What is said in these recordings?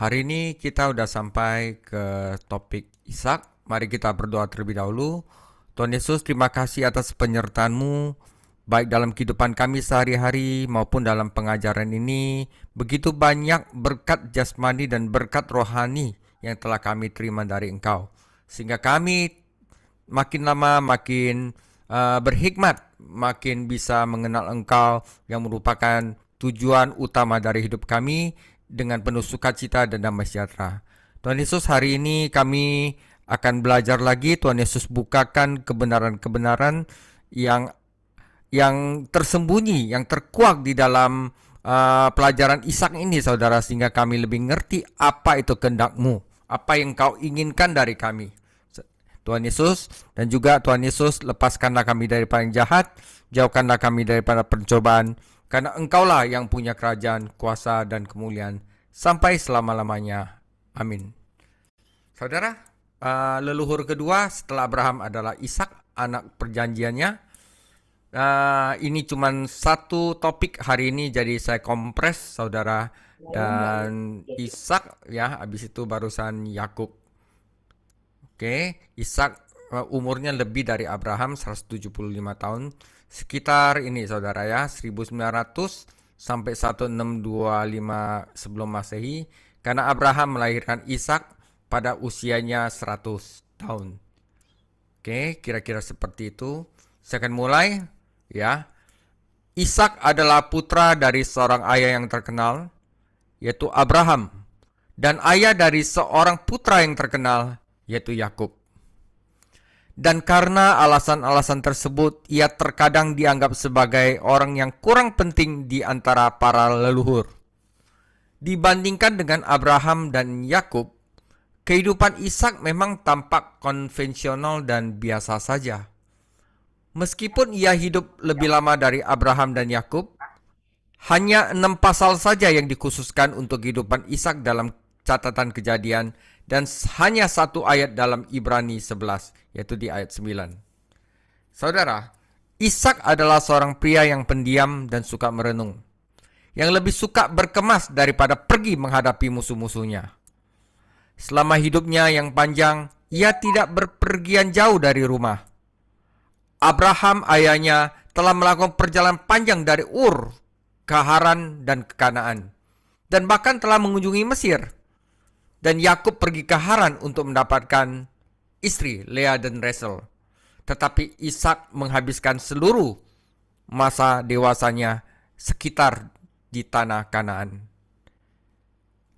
Hari ini kita udah sampai ke topik Ishak. Mari kita berdoa terlebih dahulu. Tuhan Yesus, terima kasih atas penyertaan-Mu, baik dalam kehidupan kami sehari-hari maupun dalam pengajaran ini. Begitu banyak berkat jasmani dan berkat rohani yang telah kami terima dari Engkau. Sehingga kami makin lama makin berhikmat, makin bisa mengenal Engkau yang merupakan tujuan utama dari hidup kami dengan penuh sukacita dan damai sejahtera. Tuhan Yesus, hari ini kami akan belajar lagi. Tuhan Yesus bukakan kebenaran-kebenaran yang tersembunyi, yang terkuak di dalam pelajaran Ishak ini, saudara, sehingga kami lebih ngerti apa itu kehendak-Mu, apa yang Kau inginkan dari kami. Tuhan Yesus, dan juga Tuhan Yesus, lepaskanlah kami daripada yang jahat, jauhkanlah kami daripada pencobaan, karena Engkaulah yang punya kerajaan, kuasa, dan kemuliaan sampai selama-lamanya. Amin. Saudara, leluhur kedua setelah Abraham adalah Ishak, anak perjanjiannya. Ini cuma satu topik hari ini, jadi saya kompres, saudara. Dan Ishak, ya, habis itu barusan Yakub. Oke, Ishak umurnya lebih dari Abraham, 175 tahun. Sekitar ini, saudara, ya, 1900 sampai 1625 sebelum Masehi. Karena Abraham melahirkan Ishak pada usianya 100 tahun. Oke, kira-kira seperti itu. Saya akan mulai, ya. Ishak adalah putra dari seorang ayah yang terkenal, yaitu Abraham, dan ayah dari seorang putra yang terkenal, yaitu Yakub. Dan karena alasan-alasan tersebut, ia terkadang dianggap sebagai orang yang kurang penting di antara para leluhur. Dibandingkan dengan Abraham dan Yakub, kehidupan Ishak memang tampak konvensional dan biasa saja. Meskipun ia hidup lebih lama dari Abraham dan Yakub, hanya 6 pasal saja yang dikhususkan untuk kehidupan Ishak dalam catatan Kejadian, dan hanya satu ayat dalam Ibrani 11, yaitu di ayat 9. Saudara, Ishak adalah seorang pria yang pendiam dan suka merenung, yang lebih suka berkemas daripada pergi menghadapi musuh-musuhnya. Selama hidupnya yang panjang, ia tidak berpergian jauh dari rumah. Abraham, ayahnya, telah melakukan perjalanan panjang dari Ur ke Haran dan ke Kanaan, dan bahkan telah mengunjungi Mesir. Dan Yakub pergi ke Haran untuk mendapatkan istri Lea dan Rachel. Tetapi Ishak menghabiskan seluruh masa dewasanya sekitar di tanah Kanaan.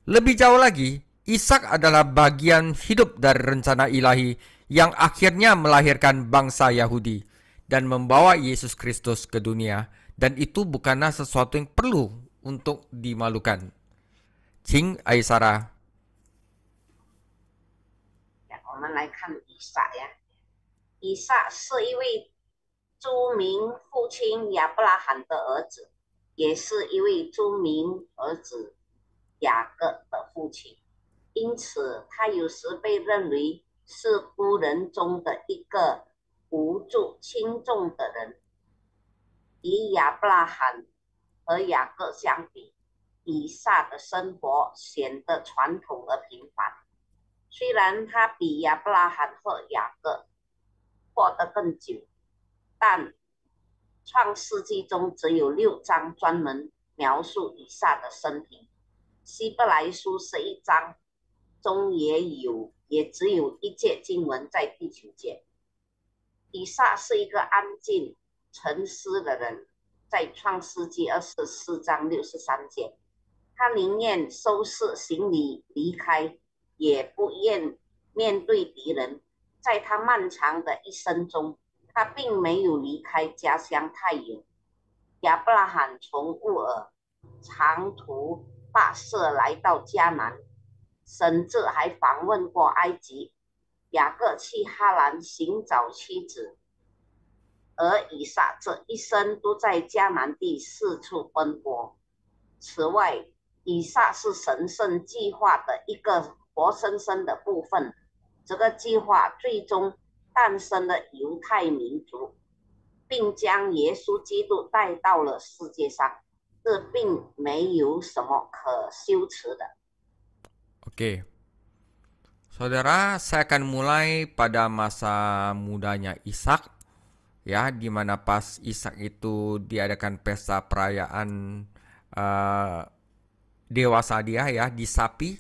Lebih jauh lagi, Ishak adalah bagian hidup dari rencana ilahi yang akhirnya melahirkan bangsa Yahudi dan membawa Yesus Kristus ke dunia, dan itu bukanlah sesuatu yang perlu untuk dimalukan. Cing Aisara. 我们来看以撒呀，以撒是一位著名父亲亚伯拉罕的儿子，也是一位著名儿子雅各的父亲，因此他有时被认为是孤人中的一个无助轻重的人。与亚伯拉罕和雅各相比，以撒的生活显得传统而平凡。虽然他比亚伯拉罕和雅各活得更久，但创世纪中只有6章专门描述以撒的生平，希伯来书11章中也只有一节经文在第9节。以撒是一个安静沉思的人，在创世纪24章63节，他宁愿收拾行李离开，也不愿面对敌人。在他漫长的一生中，他并没有离开家乡太远。亚伯拉罕从乌尔长途跋涉来到迦南，甚至还访问过埃及。雅各去哈兰寻找妻子，而以撒这一生都在迦南地四处奔波。此外，以撒是神圣计划的一个活生生的部分，这个计划最终诞生了犹太民族，并将耶稣基督带到了世界上，这并没有什么可羞耻的。Oke. Saudara, saya akan mulai pada masa mudanya Ishak, ya, di mana pas Ishak itu diadakan pesta perayaan eh, dewasa dia, ya, disapi.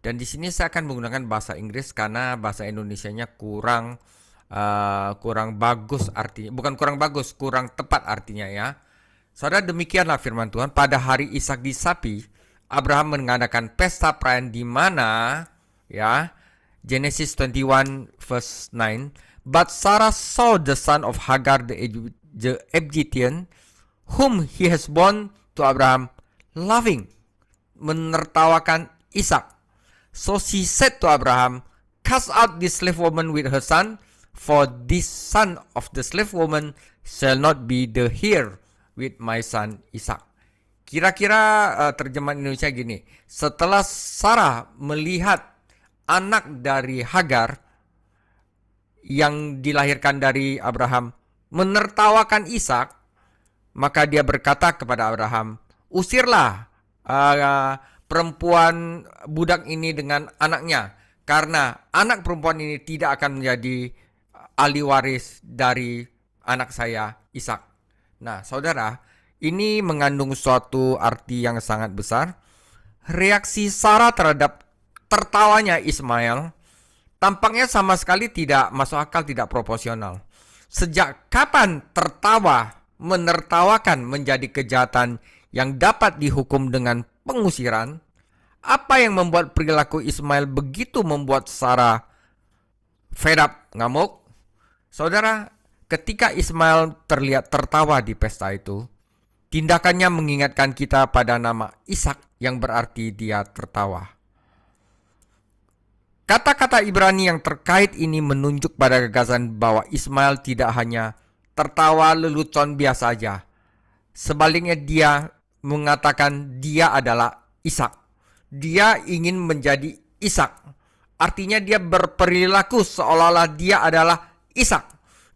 Dan di sini saya akan menggunakan bahasa Inggris karena bahasa Indonesianya kurang bagus artinya, bukan kurang bagus, kurang tepat artinya, ya. Saudara, demikianlah firman Tuhan. Pada hari Ishak disapi, Abraham mengadakan pesta perayaan di mana, ya, Genesis 21 verse 9. But Sarah saw the son of Hagar the Egyptian, whom he has born to Abraham, loving, menertawakan Ishak. So she said to Abraham, cast out this slave woman with her son, for this son of the slave woman shall not be the heir with my son Ishak. Kira-kira terjemahan Indonesia gini, setelah Sarah melihat anak dari Hagar yang dilahirkan dari Abraham menertawakan Ishak, maka dia berkata kepada Abraham, usirlah perempuan budak ini dengan anaknya, karena anak perempuan ini tidak akan menjadi ahli waris dari anak saya Ishak. Nah, saudara, ini mengandung suatu arti yang sangat besar. Reaksi Sarah terhadap tertawanya Ismail tampaknya sama sekali tidak masuk akal, tidak proporsional. Sejak kapan menertawakan menjadi kejahatan yang dapat dihukum dengan pengusiran? Apa yang membuat perilaku Ismail begitu membuat Sarah fed up, ngamuk? Saudara, ketika Ismail terlihat tertawa di pesta itu, tindakannya mengingatkan kita pada nama Ishak yang berarti dia tertawa. Kata-kata Ibrani yang terkait ini menunjuk pada gagasan bahwa Ismail tidak hanya tertawa lelucon biasa saja. Sebaliknya dia mengatakan dia adalah Ishak. Dia ingin menjadi Ishak. Artinya dia berperilaku seolah-olah dia adalah Ishak.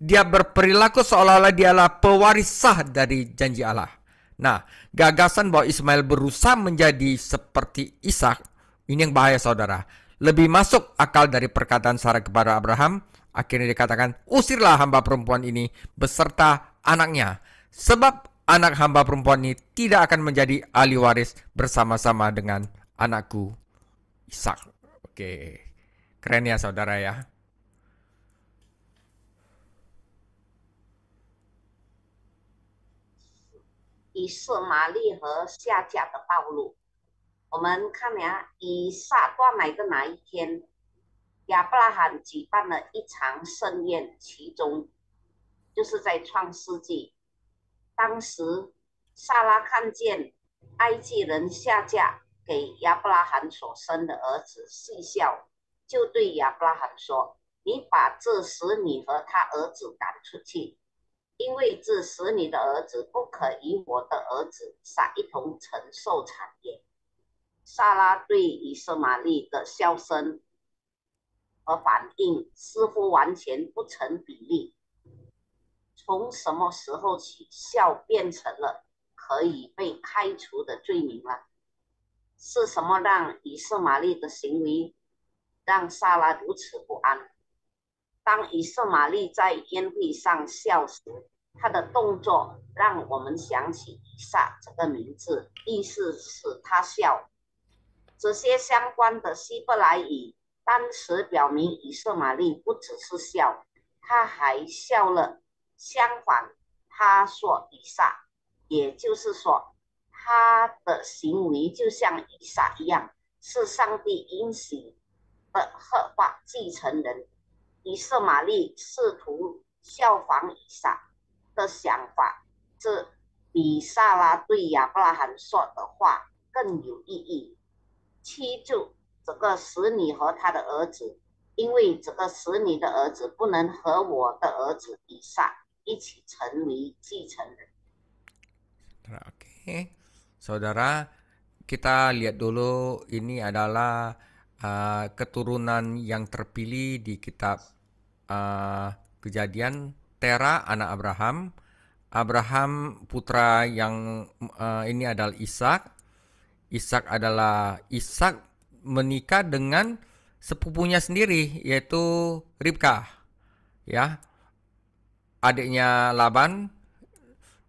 Dia berperilaku seolah-olah dia adalah pewaris sah dari janji Allah. Nah, gagasan bahwa Ismail berusaha menjadi seperti Ishak, ini yang bahaya, saudara. Lebih masuk akal dari perkataan Sarah kepada Abraham. Akhirnya dikatakan, usirlah hamba perempuan ini beserta anaknya. Sebab anak hamba perempuan ini tidak akan menjadi ahli waris bersama-sama dengan anakku Ishak. Oke, keren ya saudara ya. 以色玛利和下嫁的道路。我们看呀，以撒断奶的那一天，亚伯拉罕举办了一场盛宴，其中就是在创世纪。当时撒拉看见埃及人下嫁给亚伯拉罕所生的儿子，细笑，就对亚伯拉罕说：“你把这使女和他儿子赶出去，因为这使女的儿子不可与我的儿子撒一同承受产业。”撒拉对以实玛利的笑声和反应似乎完全不成比例。从什么时候起，笑变成了可以被开除的罪名了？是什么让以实玛利的行为让撒拉如此不安？当以实玛利在宴会上笑时，他的动作让我们想起以撒这个名字，意思是他笑。这些相关的希伯来语单词表明以实玛利不只是笑，他还笑了。相反，他说以撒，也就是说，他的行为就像以撒一样，是上帝应许的合法继承人。以实玛利试图效仿以撒的想法，这比撒拉对亚伯拉罕说的话更有意义。妻住这个使女和他的儿子，因为这个使女的儿子不能和我的儿子以撒一起成为继承人。 Oke, saudara, kita lihat dulu ini adalah keturunan yang terpilih di kitab Kejadian. Tera anak Abraham. Abraham putra yang ini adalah Ishak. Ishak menikah dengan sepupunya sendiri, yaitu Ribka, ya, adiknya Laban.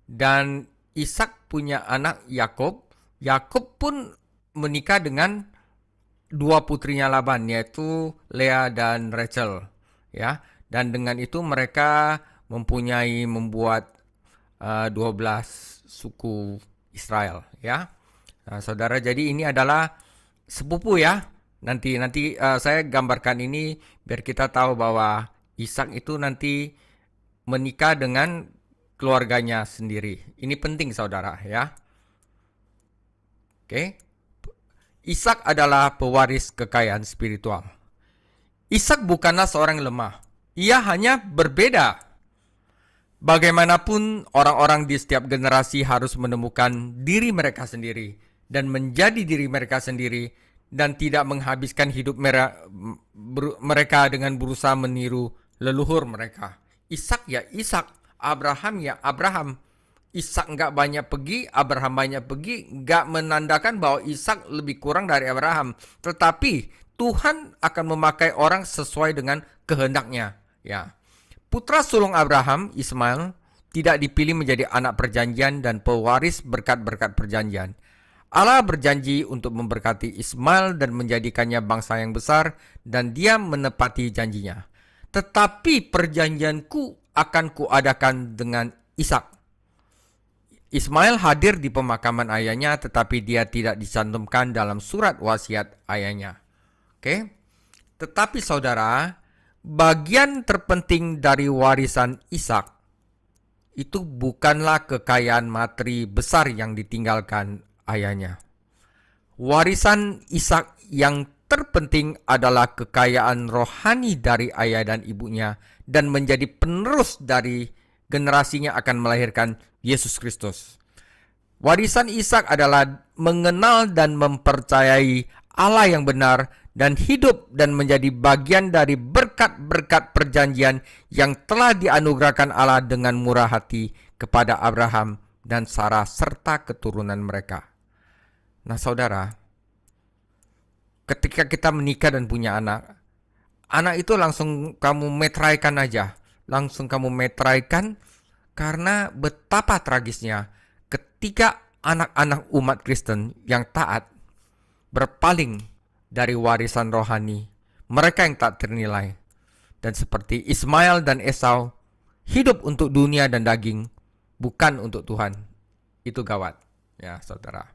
Dan Ishak punya anak Yakub. Yakub pun menikah dengan dua putrinya Laban, yaitu Lea dan Rachel, ya. Dan dengan itu mereka membuat 12 suku Israel, ya. Nah, saudara, jadi ini adalah sepupu, ya. Nanti saya gambarkan ini biar kita tahu bahwa Ishak itu nanti menikah dengan keluarganya sendiri. Ini penting, saudara, ya. Oke. Ishak adalah pewaris kekayaan spiritual. Ishak bukanlah seorang yang lemah. Ia hanya berbeda. Bagaimanapun, orang-orang di setiap generasi harus menemukan diri mereka sendiri dan menjadi diri mereka sendiri dan tidak menghabiskan hidup mereka dengan berusaha meniru leluhur mereka. Ishak ya Ishak, Abraham ya Abraham. Ishak nggak banyak pergi, Abraham banyak pergi, nggak menandakan bahwa Ishak lebih kurang dari Abraham. Tetapi Tuhan akan memakai orang sesuai dengan kehendaknya. Ya, putra sulung Abraham, Ismail, tidak dipilih menjadi anak perjanjian dan pewaris berkat-berkat perjanjian. Allah berjanji untuk memberkati Ismail dan menjadikannya bangsa yang besar, dan dia menepati janjinya. Tetapi perjanjianku akan kuadakan dengan Ishak. Ismail hadir di pemakaman ayahnya, tetapi dia tidak dicantumkan dalam surat wasiat ayahnya. Oke? Tetapi saudara, bagian terpenting dari warisan Ishak itu bukanlah kekayaan materi besar yang ditinggalkan ayahnya. Warisan Ishak yang terpenting adalah kekayaan rohani dari ayah dan ibunya dan menjadi penerus dari generasinya akan melahirkan Yesus Kristus. Warisan Ishak adalah mengenal dan mempercayai Allah yang benar dan hidup dan menjadi bagian dari berkat-berkat perjanjian yang telah dianugerahkan Allah dengan murah hati kepada Abraham dan Sarah serta keturunan mereka. Nah, saudara, ketika kita menikah dan punya anak itu langsung kamu metraikan aja. Langsung kamu metraikan. Karena betapa tragisnya ketika anak-anak umat Kristen yang taat berpaling dari warisan rohani, mereka yang tak ternilai. Dan seperti Ismail dan Esau, hidup untuk dunia dan daging, bukan untuk Tuhan. Itu gawat, ya saudara.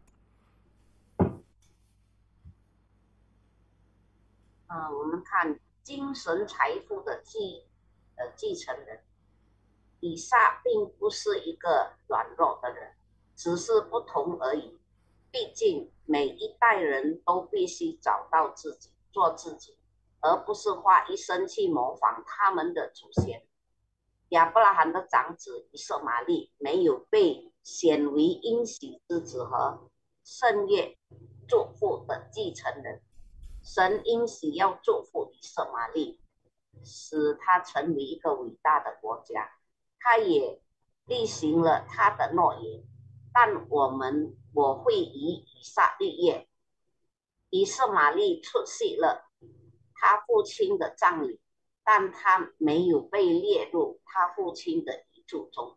我们看精神财富的继承人。以撒并不是一个软弱的人，只是不同而已。毕竟每一代人都必须找到自己，做自己，而不是花一生去模仿他们的祖先。亚伯拉罕的长子以色玛利没有被选为应许之子和圣约祝福的继承人，神应许要祝福以色玛利，使他成为一个伟大的国家。他也履行了他的诺言，但我会以以撒立业。以色玛利出席了他父亲的葬礼，但他没有被列入他父亲的遗嘱中。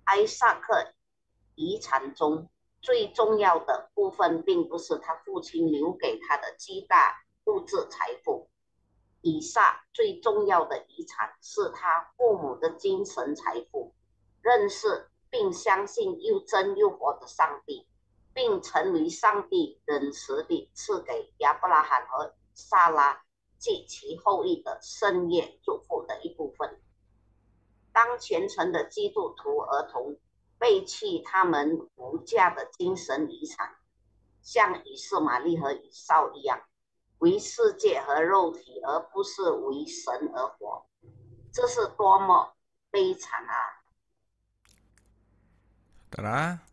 艾萨克遗产中最重要的部分并不是他父亲留给他的巨大物质财富，以撒最重要的遗产是他父母的精神财富，认识并相信又真又活的上帝，并成为上帝仁慈地赐给亚伯拉罕和撒拉及其后裔的圣业祝福的一部分。当虔诚的基督徒儿童背弃他们无价的精神遗产，像以斯玛利和以扫一样，为世界和肉体，而不是为神而活，这是多么悲惨啊！ Saudara,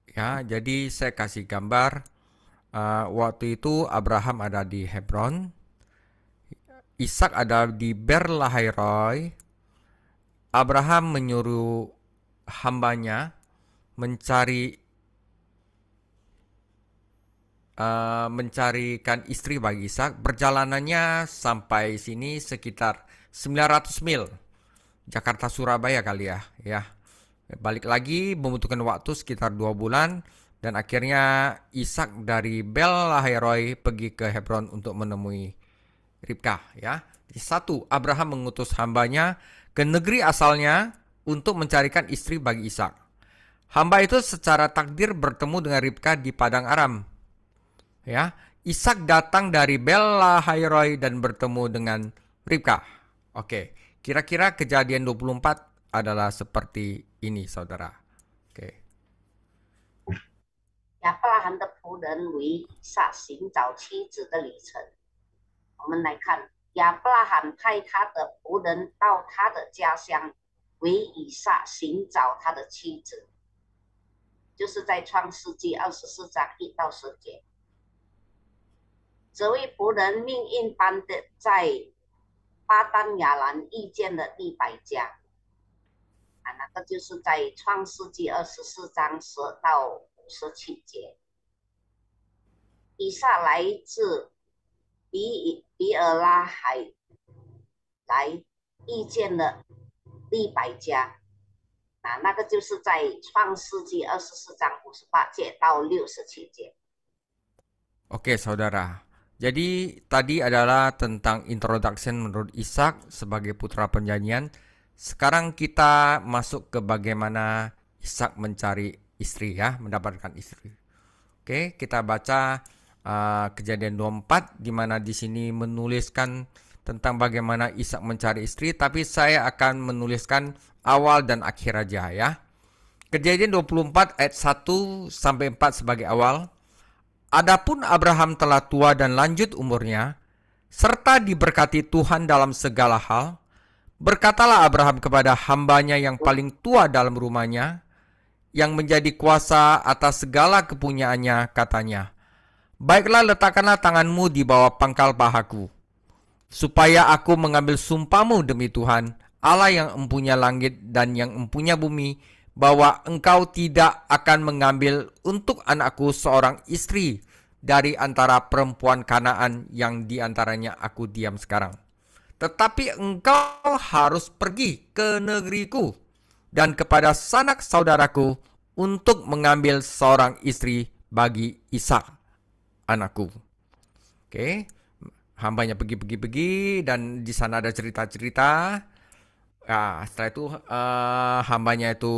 ya, jadi saya kasih gambar. Waktu itu Abraham ada di Hebron, Ishak ada di Berlahairoi. Abraham menyuruh hambanya mencari mencarikan istri bagi Ishak. Perjalanannya sampai sini sekitar 900 mil. Jakarta Surabaya kali ya. Balik lagi membutuhkan waktu sekitar 2 bulan dan akhirnya Ishak dari Bel Lahai pergi ke Hebron untuk menemui Ribka ya. Satu, Abraham mengutus hambanya ke negeri asalnya untuk mencarikan istri bagi Ishak. Hamba itu secara takdir bertemu dengan Ribka di padang Aram. Ya, Ishak datang dari Bel Lahai dan bertemu dengan Ribka. Oke, kira-kira kejadian 24 adalah seperti ini, saudara. Oke. 亚伯拉罕的仆人为以撒寻找妻子的旅程。我们来看，亚伯拉罕派他的仆人到他的家乡，为以撒寻找他的妻子，就是在创世纪24章1到10节。这位仆人命运般的在巴丹亚兰遇见了利百加，那个就是在创世纪24章10到57节。以撒来自比尔拉海来遇见了利百加，那个就是在创世纪24章58节到67节。Oke, saudara. Jadi tadi adalah tentang introduction menurut Ishak sebagai putra perjanjian. Sekarang kita masuk ke bagaimana Ishak mencari istri ya, mendapatkan istri. Oke, kita baca Kejadian 24 di mana di sini menuliskan tentang bagaimana Ishak mencari istri, tapi saya akan menuliskan awal dan akhir aja ya. Kejadian 24 ayat 1 sampai 4 sebagai awal. Adapun Abraham telah tua dan lanjut umurnya, serta diberkati Tuhan dalam segala hal. Berkatalah Abraham kepada hambanya yang paling tua dalam rumahnya, yang menjadi kuasa atas segala kepunyaannya, katanya, baiklah, letakkanlah tanganmu di bawah pangkal pahaku, supaya aku mengambil sumpahmu demi Tuhan, Allah yang empunya langit dan yang empunya bumi, bahwa engkau tidak akan mengambil untuk anakku seorang istri dari antara perempuan Kanaan yang di antaranya aku diam sekarang. Tetapi engkau harus pergi ke negeriku dan kepada sanak saudaraku untuk mengambil seorang istri bagi Ishak, anakku. Oke, hambanya pergi dan di sana ada cerita-cerita. Nah, setelah itu hambanya itu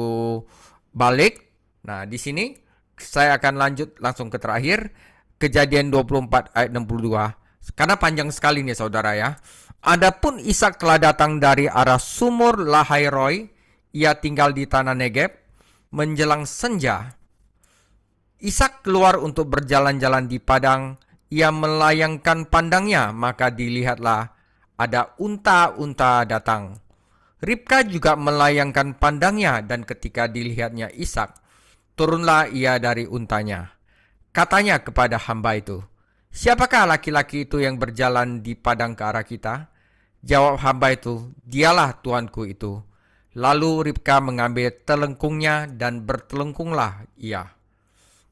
balik. Nah, di sini saya akan lanjut langsung ke terakhir. Kejadian 24 ayat 62. Karena panjang sekali nih saudara ya. Adapun Ishak telah datang dari arah sumur Lahai Roi. Ia tinggal di tanah Negeb. Menjelang senja, Ishak keluar untuk berjalan-jalan di padang. Ia melayangkan pandangnya, maka dilihatlah ada unta-unta datang. Ribka juga melayangkan pandangnya, dan ketika dilihatnya Ishak, turunlah ia dari untanya. Katanya kepada hamba itu, siapakah laki-laki itu yang berjalan di padang ke arah kita? Jawab hamba itu, dialah tuanku itu. Lalu Ribka mengambil telengkungnya dan bertelengkunglah ia.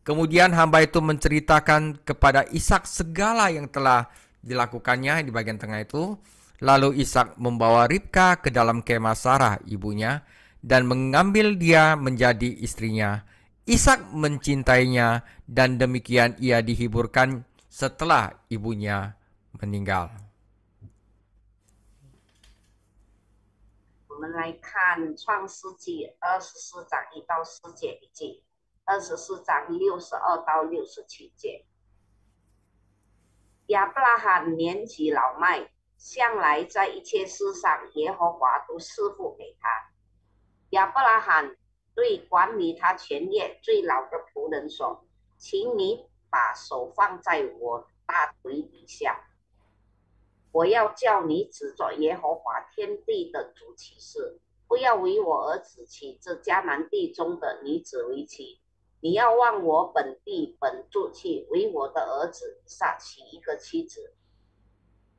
Kemudian hamba itu menceritakan kepada Ishak segala yang telah dilakukannya di bagian tengah itu. Lalu Ishak membawa Ribka ke dalam kemah Sarah ibunya dan mengambil dia menjadi istrinya. Ishak mencintainya dan demikian ia dihiburkan setelah ibunya meninggal. 我们来看创世纪24章1到4节以及24章62到67节。亚伯拉罕年纪老迈，向来在一切事上耶和华都赐福给他。亚伯拉罕对管理他全业最老的仆人说：“请你把手放在我大腿底下，我要叫你指着耶和华天地的主起誓，不要为我儿子娶这迦南地中的女子为妻。你要往我本地本住去，为我的儿子以撒娶一个妻子。”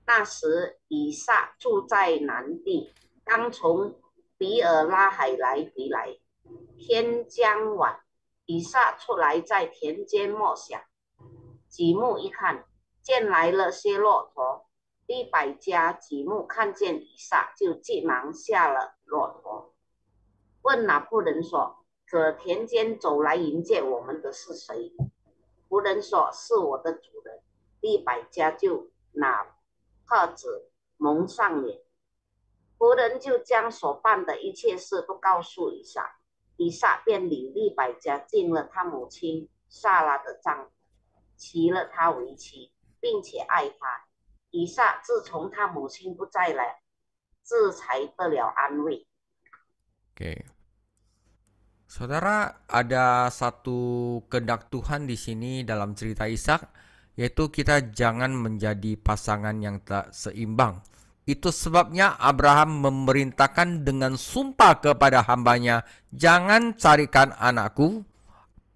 那时以撒住在南地，刚从比尔拉海来回来。天将晚，以撒出来在田间默想，吉木一看，见来了些骆驼，利百加吉木看见以撒，就急忙下了骆驼，问那仆人说：“这田间走来迎接我们的是谁？”仆人说：“是我的主人。”利百加就拿帕子蒙上脸，仆人就将所办的一切事都告诉以撒，以撒便领利百加进了他母亲撒拉的帐篷，娶了她为妻，并且爱她。以撒自从他母亲不在了，这才得了安慰。 Oke. Saudara, ada satu kehendak Tuhan di sini dalam cerita Ishak, yaitu kita jangan menjadi pasangan yang tak seimbang. Itu sebabnya Abraham memerintahkan dengan sumpah kepada hambanya, jangan carikan anakku,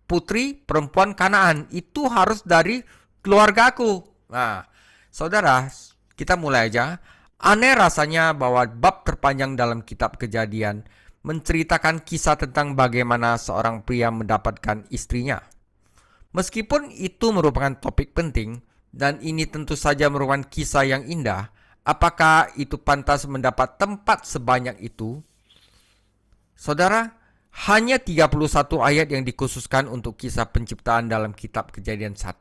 putri perempuan Kanaan, itu harus dari keluargaku. Nah, saudara, kita mulai aja. Aneh rasanya bahwa bab terpanjang dalam kitab Kejadian menceritakan kisah tentang bagaimana seorang pria mendapatkan istrinya. Meskipun itu merupakan topik penting dan ini tentu saja merupakan kisah yang indah, apakah itu pantas mendapat tempat sebanyak itu? Saudara, hanya 31 ayat yang dikhususkan untuk kisah penciptaan dalam kitab Kejadian 1.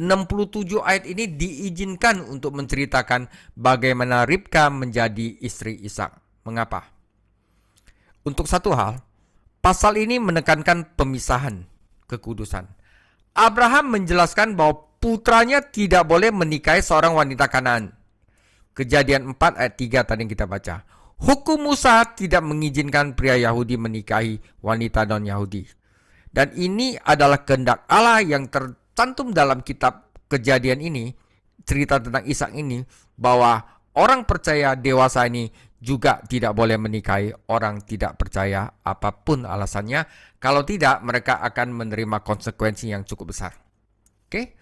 67 ayat ini diizinkan untuk menceritakan bagaimana Ribka menjadi istri Ishak. Mengapa? Untuk satu hal, pasal ini menekankan pemisahan kekudusan. Abraham menjelaskan bahwa putranya tidak boleh menikahi seorang wanita Kanaan. Kejadian 4 ayat 3 tadi yang kita baca. Hukum Musa tidak mengizinkan pria Yahudi menikahi wanita non-Yahudi. Dan ini adalah kehendak Allah yang tercantum dalam kitab Kejadian ini, cerita tentang Ishak ini, bahwa orang percaya dewasa ini juga tidak boleh menikahi orang tidak percaya apapun alasannya. Kalau tidak, mereka akan menerima konsekuensi yang cukup besar. Oke?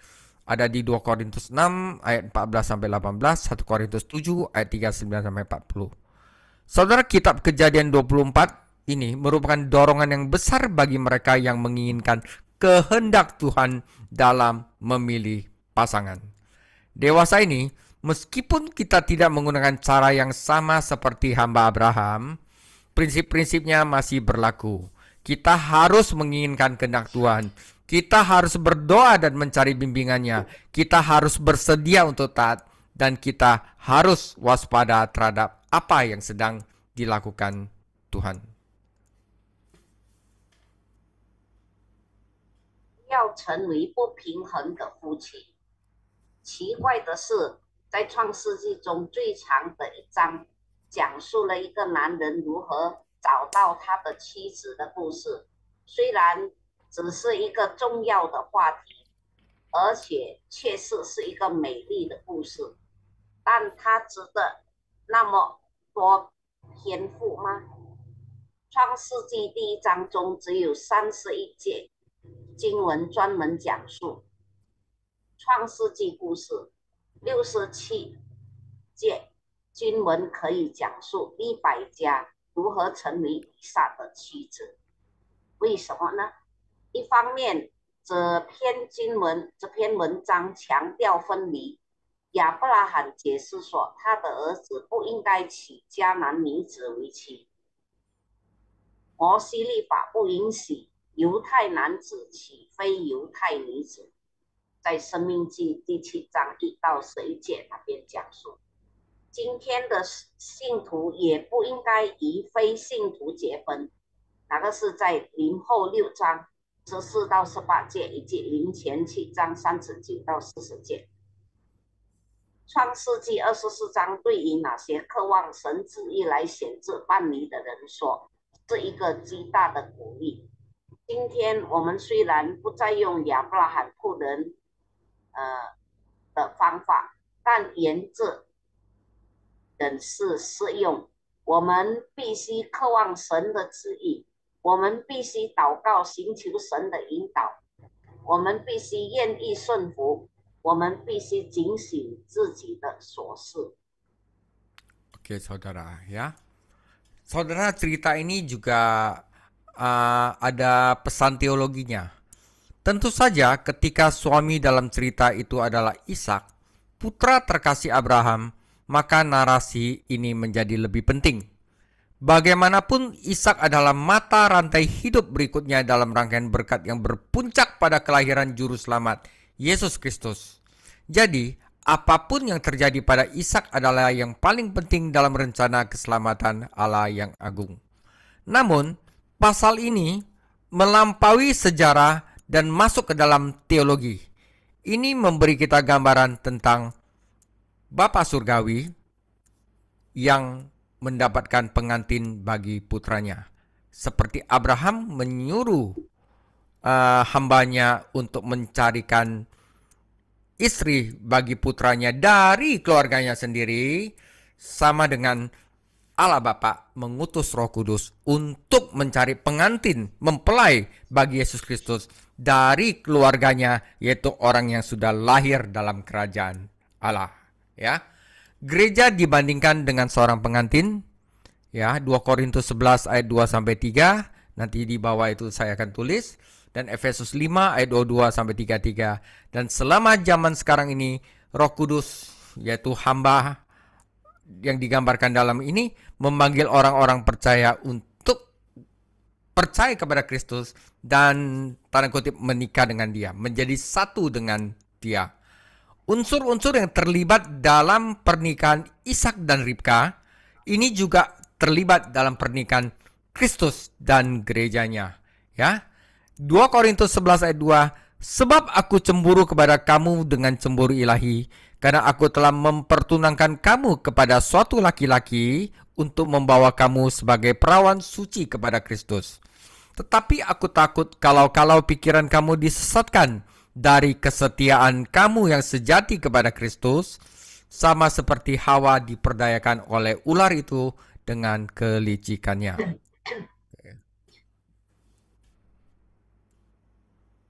Ada di 2 Korintus 6 ayat 14 sampai 18, 1 Korintus 7 ayat 39 sampai 40. Saudara, kitab Kejadian 24 ini merupakan dorongan yang besar bagi mereka yang menginginkan kehendak Tuhan dalam memilih pasangan. Dewasa ini, meskipun kita tidak menggunakan cara yang sama seperti hamba Abraham, prinsip-prinsipnya masih berlaku. Kita harus menginginkan kehendak Tuhan. Kita harus berdoa dan mencari bimbingannya. Kita harus bersedia untuk taat. Dan kita harus waspada terhadap apa yang sedang dilakukan Tuhan. 要成为不平衡的夫妻。奇怪的是，在创世纪中最长的一章，讲述了一个男人如何找到他的妻子的故事。虽然只是一个重要的话题，而且确实是一个美丽的故事，但它值得那么多篇幅吗？创世纪第1章中只有31节经文专门讲述创世纪故事，67节经文可以讲述利百加如何成为以撒的妻子。为什么呢？一方面，这篇文章强调分离。亚伯拉罕解释说，他的儿子不应该娶迦南女子为妻。摩西律法不允许犹太男子娶非犹太女子，在申命记第7章1到11节那边讲述。今天的信徒也不应该与非信徒结婚，那个是在林后6章14到18节，以及林前7章39到40节。创世纪24章对于那些渴望神旨意来显制办理的人说，是一个极大的鼓励。今天我们虽然不再用亚伯拉罕仆人的方法，但原则仍是适用。我们必须渴望神的旨意，我们必须祷告寻求神的引导，我们必须愿意顺服，我们必须警醒自己的琐事。 Oke, saudara, ya. Saudara, cerita ini juga ada pesan teologinya. Tentu saja ketika suami dalam cerita itu adalah Ishak, putra terkasih Abraham, maka narasi ini menjadi lebih penting. Bagaimanapun, Ishak adalah mata rantai hidup berikutnya dalam rangkaian berkat yang berpuncak pada kelahiran Juru Selamat, Yesus Kristus. Jadi, apapun yang terjadi pada Ishak adalah yang paling penting dalam rencana keselamatan Allah yang agung. Namun, pasal ini melampaui sejarah dan masuk ke dalam teologi. Ini memberi kita gambaran tentang Bapa Surgawi yang mendapatkan pengantin bagi putranya. Seperti Abraham menyuruh hambanya untuk mencarikan istri bagi putranya dari keluarganya sendiri, sama dengan Allah Bapa mengutus Roh Kudus untuk mencari pengantin, mempelai bagi Yesus Kristus dari keluarganya, yaitu orang yang sudah lahir dalam kerajaan Allah. Ya, gereja dibandingkan dengan seorang pengantin. Ya, 2 Korintus 11 ayat 2 sampai 3. Nanti di bawah itu saya akan tulis. Dan Efesus 5 ayat 22 sampai 33. Dan selama zaman sekarang ini, Roh Kudus, yaitu hamba yang digambarkan dalam ini, memanggil orang-orang percaya untuk percaya kepada Kristus dan tanda kutip menikah dengan dia, menjadi satu dengan dia. Unsur-unsur yang terlibat dalam pernikahan Ishak dan Ribka ini juga terlibat dalam pernikahan Kristus dan gerejanya. Ya, 2 Korintus 11 ayat 2, sebab aku cemburu kepada kamu dengan cemburu ilahi, karena aku telah mempertunangkan kamu kepada suatu laki-laki untuk membawa kamu sebagai perawan suci kepada Kristus. Tetapi aku takut kalau pikiran kamu disesatkan dari kesetiaan kamu yang sejati kepada Kristus, sama seperti Hawa diperdayakan oleh ular itu dengan kelicikannya.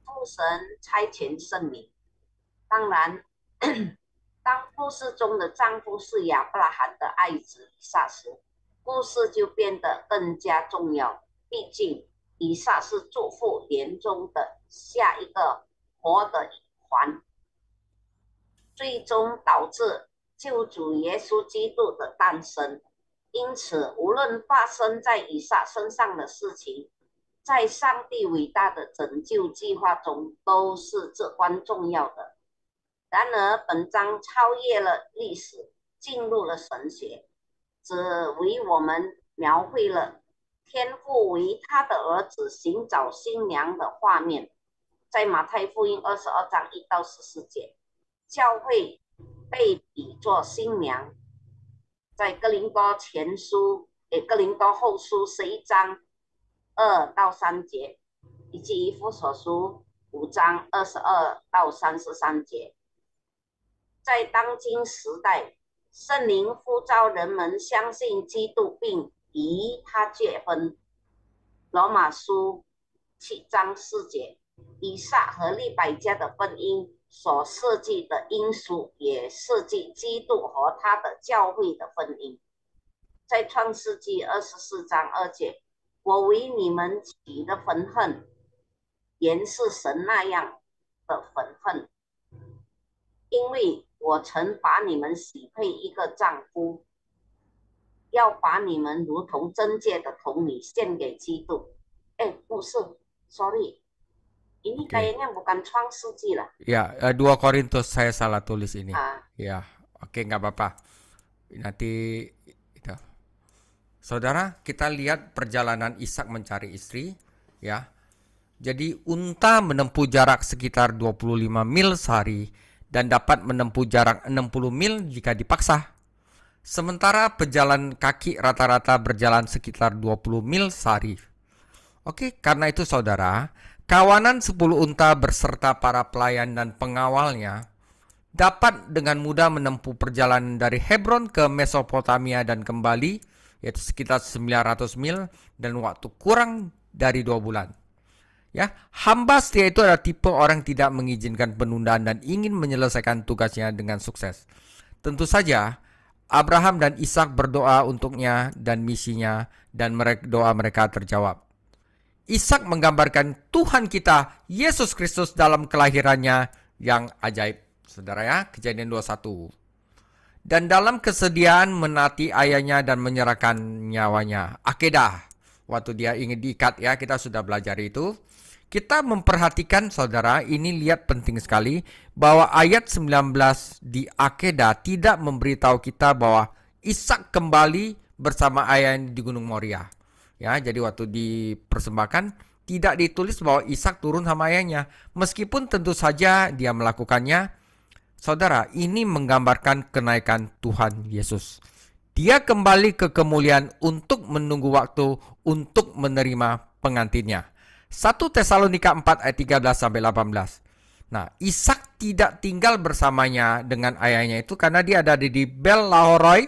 父神差遣圣灵，当然，当故事中的丈夫是亚伯拉罕的爱子以撒时，故事就变得更加重要。毕竟，以撒是祝福连中的下一个活的一环，最终导致救主耶稣基督的诞生。因此，无论发生在以撒身上的事情，在上帝伟大的拯救计划中都是至关重要的。然而，本章超越了历史，进入了神学，只为我们描绘了天父为他的儿子寻找新娘的画面。在马太福音22章1到14节，教会被比作新娘。在哥林多后书11章2到3节，以及以弗所书5章22到33节。在当今时代，圣灵呼召人们相信基督并与他结婚。罗马书7章4节，以撒和利百加的婚姻所设计的因素，也设计基督和他的教会的婚姻。在创世纪24章2节，我为你们起的愤恨，原是神那样的愤恨，因为我曾把你们许配一个丈夫，要把你们如同贞洁的童女献给基督。不是 ，sorry， ini kayaknya bukan 创世纪lah. Ya, 2 Korintus saya salah tulis ini. Ya, oke, nggak apa-apa. Nanti itu. Saudara, kita lihat perjalanan Ishak mencari istri, ya. Jadi unta menempuh jarak sekitar 25 mil sehari dan dapat menempuh jarak 60 mil jika dipaksa. Sementara pejalan kaki rata-rata berjalan sekitar 20 mil sehari. Oke, karena itu saudara, kawanan 10 unta berserta para pelayan dan pengawalnya dapat dengan mudah menempuh perjalanan dari Hebron ke Mesopotamia dan kembali, yaitu sekitar 900 mil dan waktu kurang dari 2 bulan. Ya, hamba setia itu adalah tipe orang yang tidak mengizinkan penundaan dan ingin menyelesaikan tugasnya dengan sukses. Tentu saja, Abraham dan Ishak berdoa untuknya dan misinya, dan doa mereka terjawab. Ishak menggambarkan Tuhan kita, Yesus Kristus dalam kelahirannya yang ajaib. Saudara ya, Kejadian 21. Dan dalam kesediaan menati ayahnya dan menyerahkan nyawanya. Akedah. Waktu dia ingin diikat ya, kita sudah belajar itu. Kita memperhatikan saudara, ini lihat penting sekali, bahwa ayat 19 di Akedah tidak memberitahu kita bahwa Ishak kembali bersama ayahnya di Gunung Moria. Ya, jadi waktu dipersembahkan tidak ditulis bahwa Ishak turun sama ayahnya. Meskipun tentu saja dia melakukannya, saudara, ini menggambarkan kenaikan Tuhan Yesus. Dia kembali ke kemuliaan untuk menunggu waktu untuk menerima pengantinnya. 1 Tesalonika 4 ayat 13 sampai 18. Nah, Ishak tidak tinggal bersamanya dengan ayahnya itu karena dia ada di Bel Lahoroi,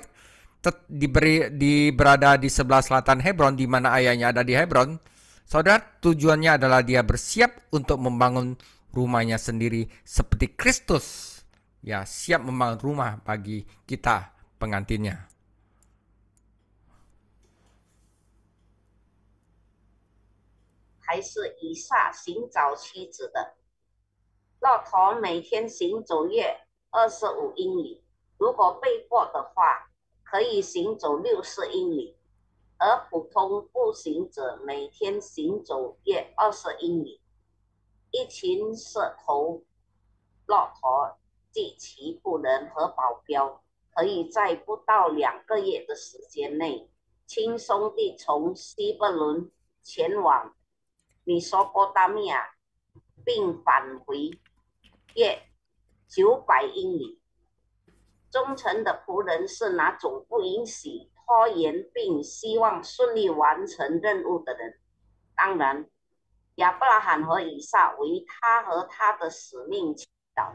berada di sebelah selatan Hebron, di mana ayahnya ada di Hebron. Saudara, tujuannya adalah dia bersiap untuk membangun rumahnya sendiri seperti Kristus. Ya, siap membangun rumah bagi kita pengantinnya. 还是以撒寻找妻子的。骆驼每天行走约25英里，如果被迫的话，可以行走60英里，而普通步行者每天行走约20英里。一群蛇头骆驼及其仆人和保镖，可以在不到2个月的时间内，轻松地从西伯伦前往米索波大米亚，并返回约900英里。忠诚的仆人是那种不允许拖延并希望顺利完成任务的人。当然，亚伯拉罕和以撒为他和他的使命祈祷，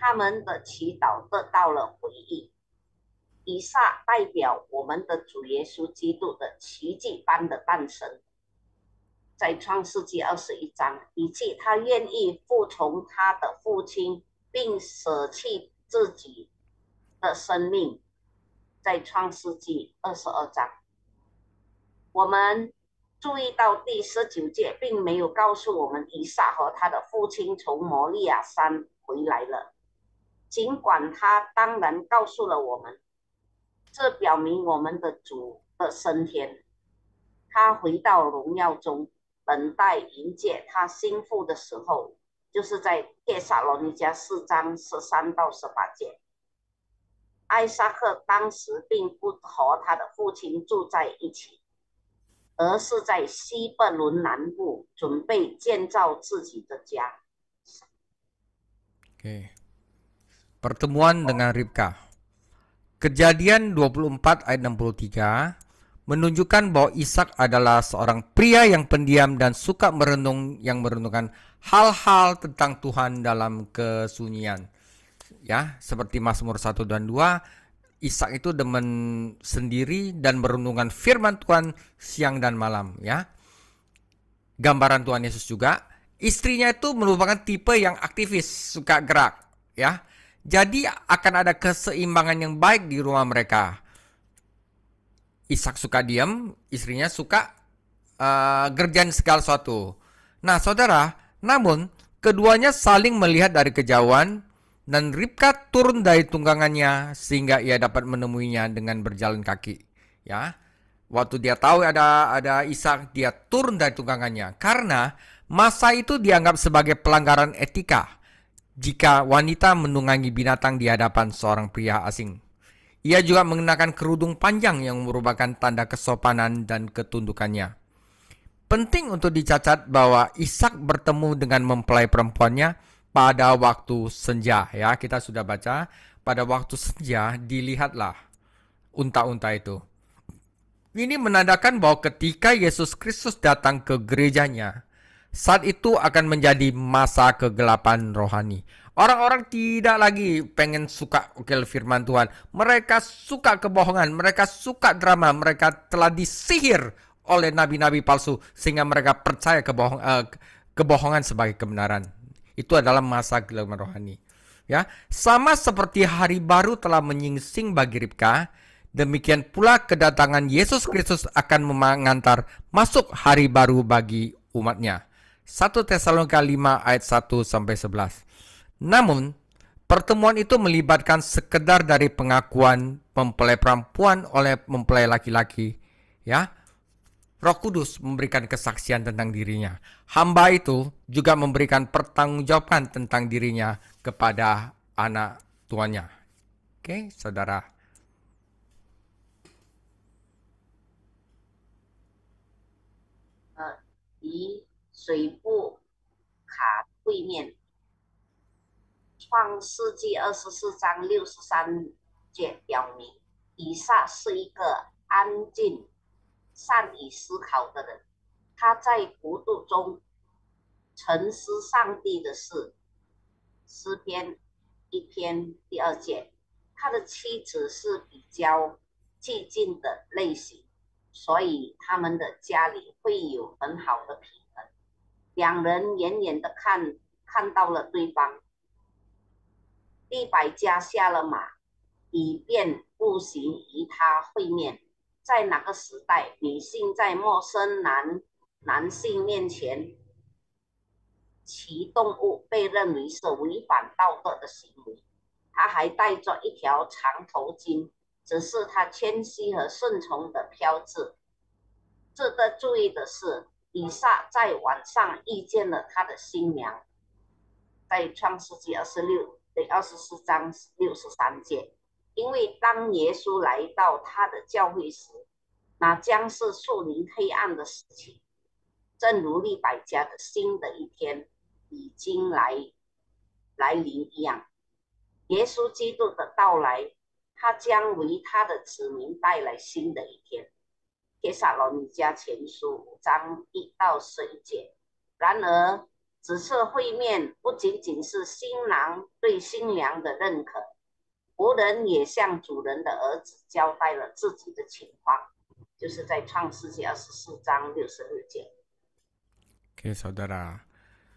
他们的祈祷得到了回应。以撒代表我们的主耶稣基督的奇迹般的诞生。在创世纪21章，以及他愿意服从他的父亲，并舍弃自己的生命。在创世纪22章，我们注意到第19节并没有告诉我们以撒和他的父亲从摩利亚山回来了，尽管他当然告诉了我们，这表明我们的主的升天，他回到荣耀中，等待迎接他心腹的时候，就是在帖撒罗尼迦4章13到18节。艾撒克当时并不和他的父亲住在一起，而是在西伯伦南部准备建造自己的家。Pertemuan dengan Ribka. Kejadian 24 ayat 63 menunjukkan bahwa Ishak adalah seorang pria yang pendiam dan suka merenungkan hal-hal tentang Tuhan dalam kesunyian. Ya, seperti Mazmur 1 dan 2, Ishak itu demen sendiri dan merenungkan firman Tuhan siang dan malam, ya. Gambaran Tuhan Yesus juga. Istrinya itu merupakan tipe yang aktivis, suka gerak, ya. Jadi akan ada keseimbangan yang baik di rumah mereka. Ishak suka diam, istrinya suka gerjain segala sesuatu. Nah, saudara, namun keduanya saling melihat dari kejauhan dan Ribka turun dari tunggangannya sehingga ia dapat menemuinya dengan berjalan kaki. Ya, waktu dia tahu ada Ishak, dia turun dari tunggangannya karena masa itu dianggap sebagai pelanggaran etika jika wanita menunggangi binatang di hadapan seorang pria asing. Ia juga mengenakan kerudung panjang yang merupakan tanda kesopanan dan ketundukannya. Penting untuk dicatat bahwa Ishak bertemu dengan mempelai perempuannya pada waktu senja, ya, kita sudah baca, pada waktu senja dilihatlah unta-unta itu. Ini menandakan bahwa ketika Yesus Kristus datang ke gerejanya, saat itu akan menjadi masa kegelapan rohani. Orang-orang tidak lagi pengen suka firman Tuhan. Mereka suka kebohongan, mereka suka drama, mereka telah disihir oleh nabi-nabi palsu sehingga mereka percaya kebohongan sebagai kebenaran. Itu adalah masa kegelapan rohani. Ya, sama seperti hari baru telah menyingsing bagi Ribka, demikian pula kedatangan Yesus Kristus akan mengantar masuk hari baru bagi umatnya. 1 Tesalonika 5 ayat 1 sampai 11. Namun, pertemuan itu melibatkan sekedar dari pengakuan mempelai perempuan oleh mempelai laki-laki, ya. Roh Kudus memberikan kesaksian tentang dirinya. Hamba itu juga memberikan pertanggungjawaban tentang dirinya kepada anak tuannya. Oke, saudara. 以水部卡会面。创世纪24章63节表明，以撒是一个安静、善于思考的人。他在国度中沉思上帝的事。诗篇1篇2节，他的妻子是比较寂静的类型，所以他们的家里会有很好的平衡。两人远远的看到了对方。利百加下了马，以便步行与他会面。在那个时代，女性在陌生男性面前骑动物被认为是违反道德的行为。他还戴着一条长头巾，只是他谦虚和顺从的标志。值得注意的是，以撒在晚上遇见了他的新娘，在创世纪24章63节，因为当耶稣来到他的教会时，那将是树林黑暗的时期，正如利百加的新的一天已经来临一样。耶稣基督的到来，他将为他的子民带来新的一天。帖撒罗尼迦前书5章1到11节。然而，此次会面不仅仅是新郎对新娘的认可，仆人也向主人的儿子交代了自己的情况，就是在创世纪24章66节。 Oke, saudara.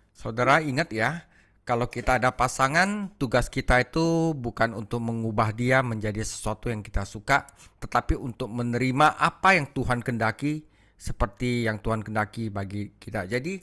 Saudara ingat ya, kalau kita ada pasangan, tugas kita itu bukan untuk mengubah dia menjadi sesuatu yang kita suka, tetapi untuk menerima apa yang Tuhan kehendaki, seperti yang Tuhan kehendaki bagi kita. Jadi,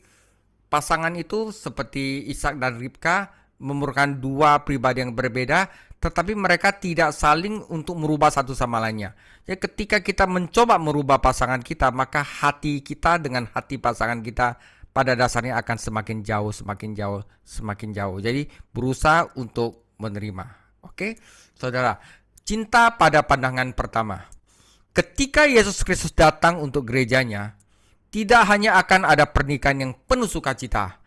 pasangan itu seperti Ishak dan Ribka memerlukan dua pribadi yang berbeda, tetapi mereka tidak saling untuk merubah satu sama lainnya. Jadi ketika kita mencoba merubah pasangan kita, maka hati kita dengan hati pasangan kita pada dasarnya akan semakin jauh, semakin jauh, semakin jauh. Jadi berusaha untuk menerima. Oke, saudara, cinta pada pandangan pertama. Ketika Yesus Kristus datang untuk gerejanya, tidak hanya akan ada pernikahan yang penuh sukacita,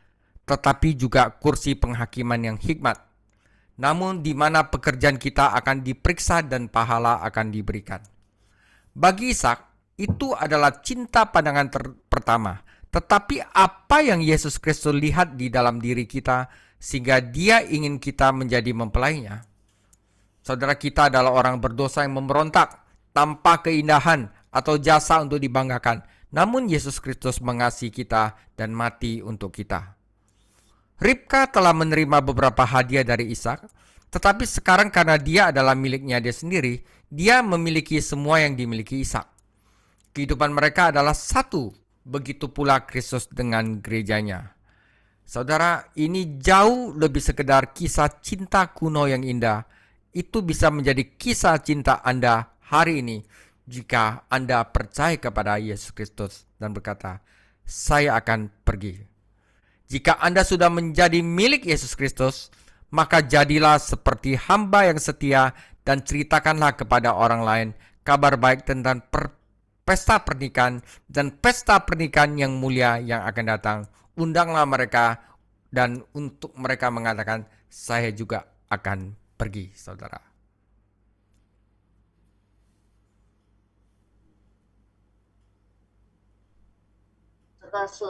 tetapi juga kursi penghakiman yang hikmat. Namun di mana pekerjaan kita akan diperiksa dan pahala akan diberikan. Bagi Ishak, itu adalah cinta pandangan pertama. Tetapi apa yang Yesus Kristus lihat di dalam diri kita sehingga dia ingin kita menjadi mempelainya? Saudara, kita adalah orang berdosa yang memberontak tanpa keindahan atau jasa untuk dibanggakan. Namun Yesus Kristus mengasihi kita dan mati untuk kita. Ribka telah menerima beberapa hadiah dari Ishak, tetapi sekarang karena dia adalah miliknya dia sendiri, dia memiliki semua yang dimiliki Ishak. Kehidupan mereka adalah satu, begitu pula Kristus dengan gerejanya. Saudara, ini jauh lebih sekedar kisah cinta kuno yang indah. Itu bisa menjadi kisah cinta Anda hari ini, jika Anda percaya kepada Yesus Kristus dan berkata, saya akan pergi. Jika Anda sudah menjadi milik Yesus Kristus, maka jadilah seperti hamba yang setia dan ceritakanlah kepada orang lain kabar baik tentang pesta pernikahan dan pesta pernikahan yang mulia yang akan datang. Undanglah mereka dan untuk mereka mengatakan, saya juga akan pergi, saudara. 这个是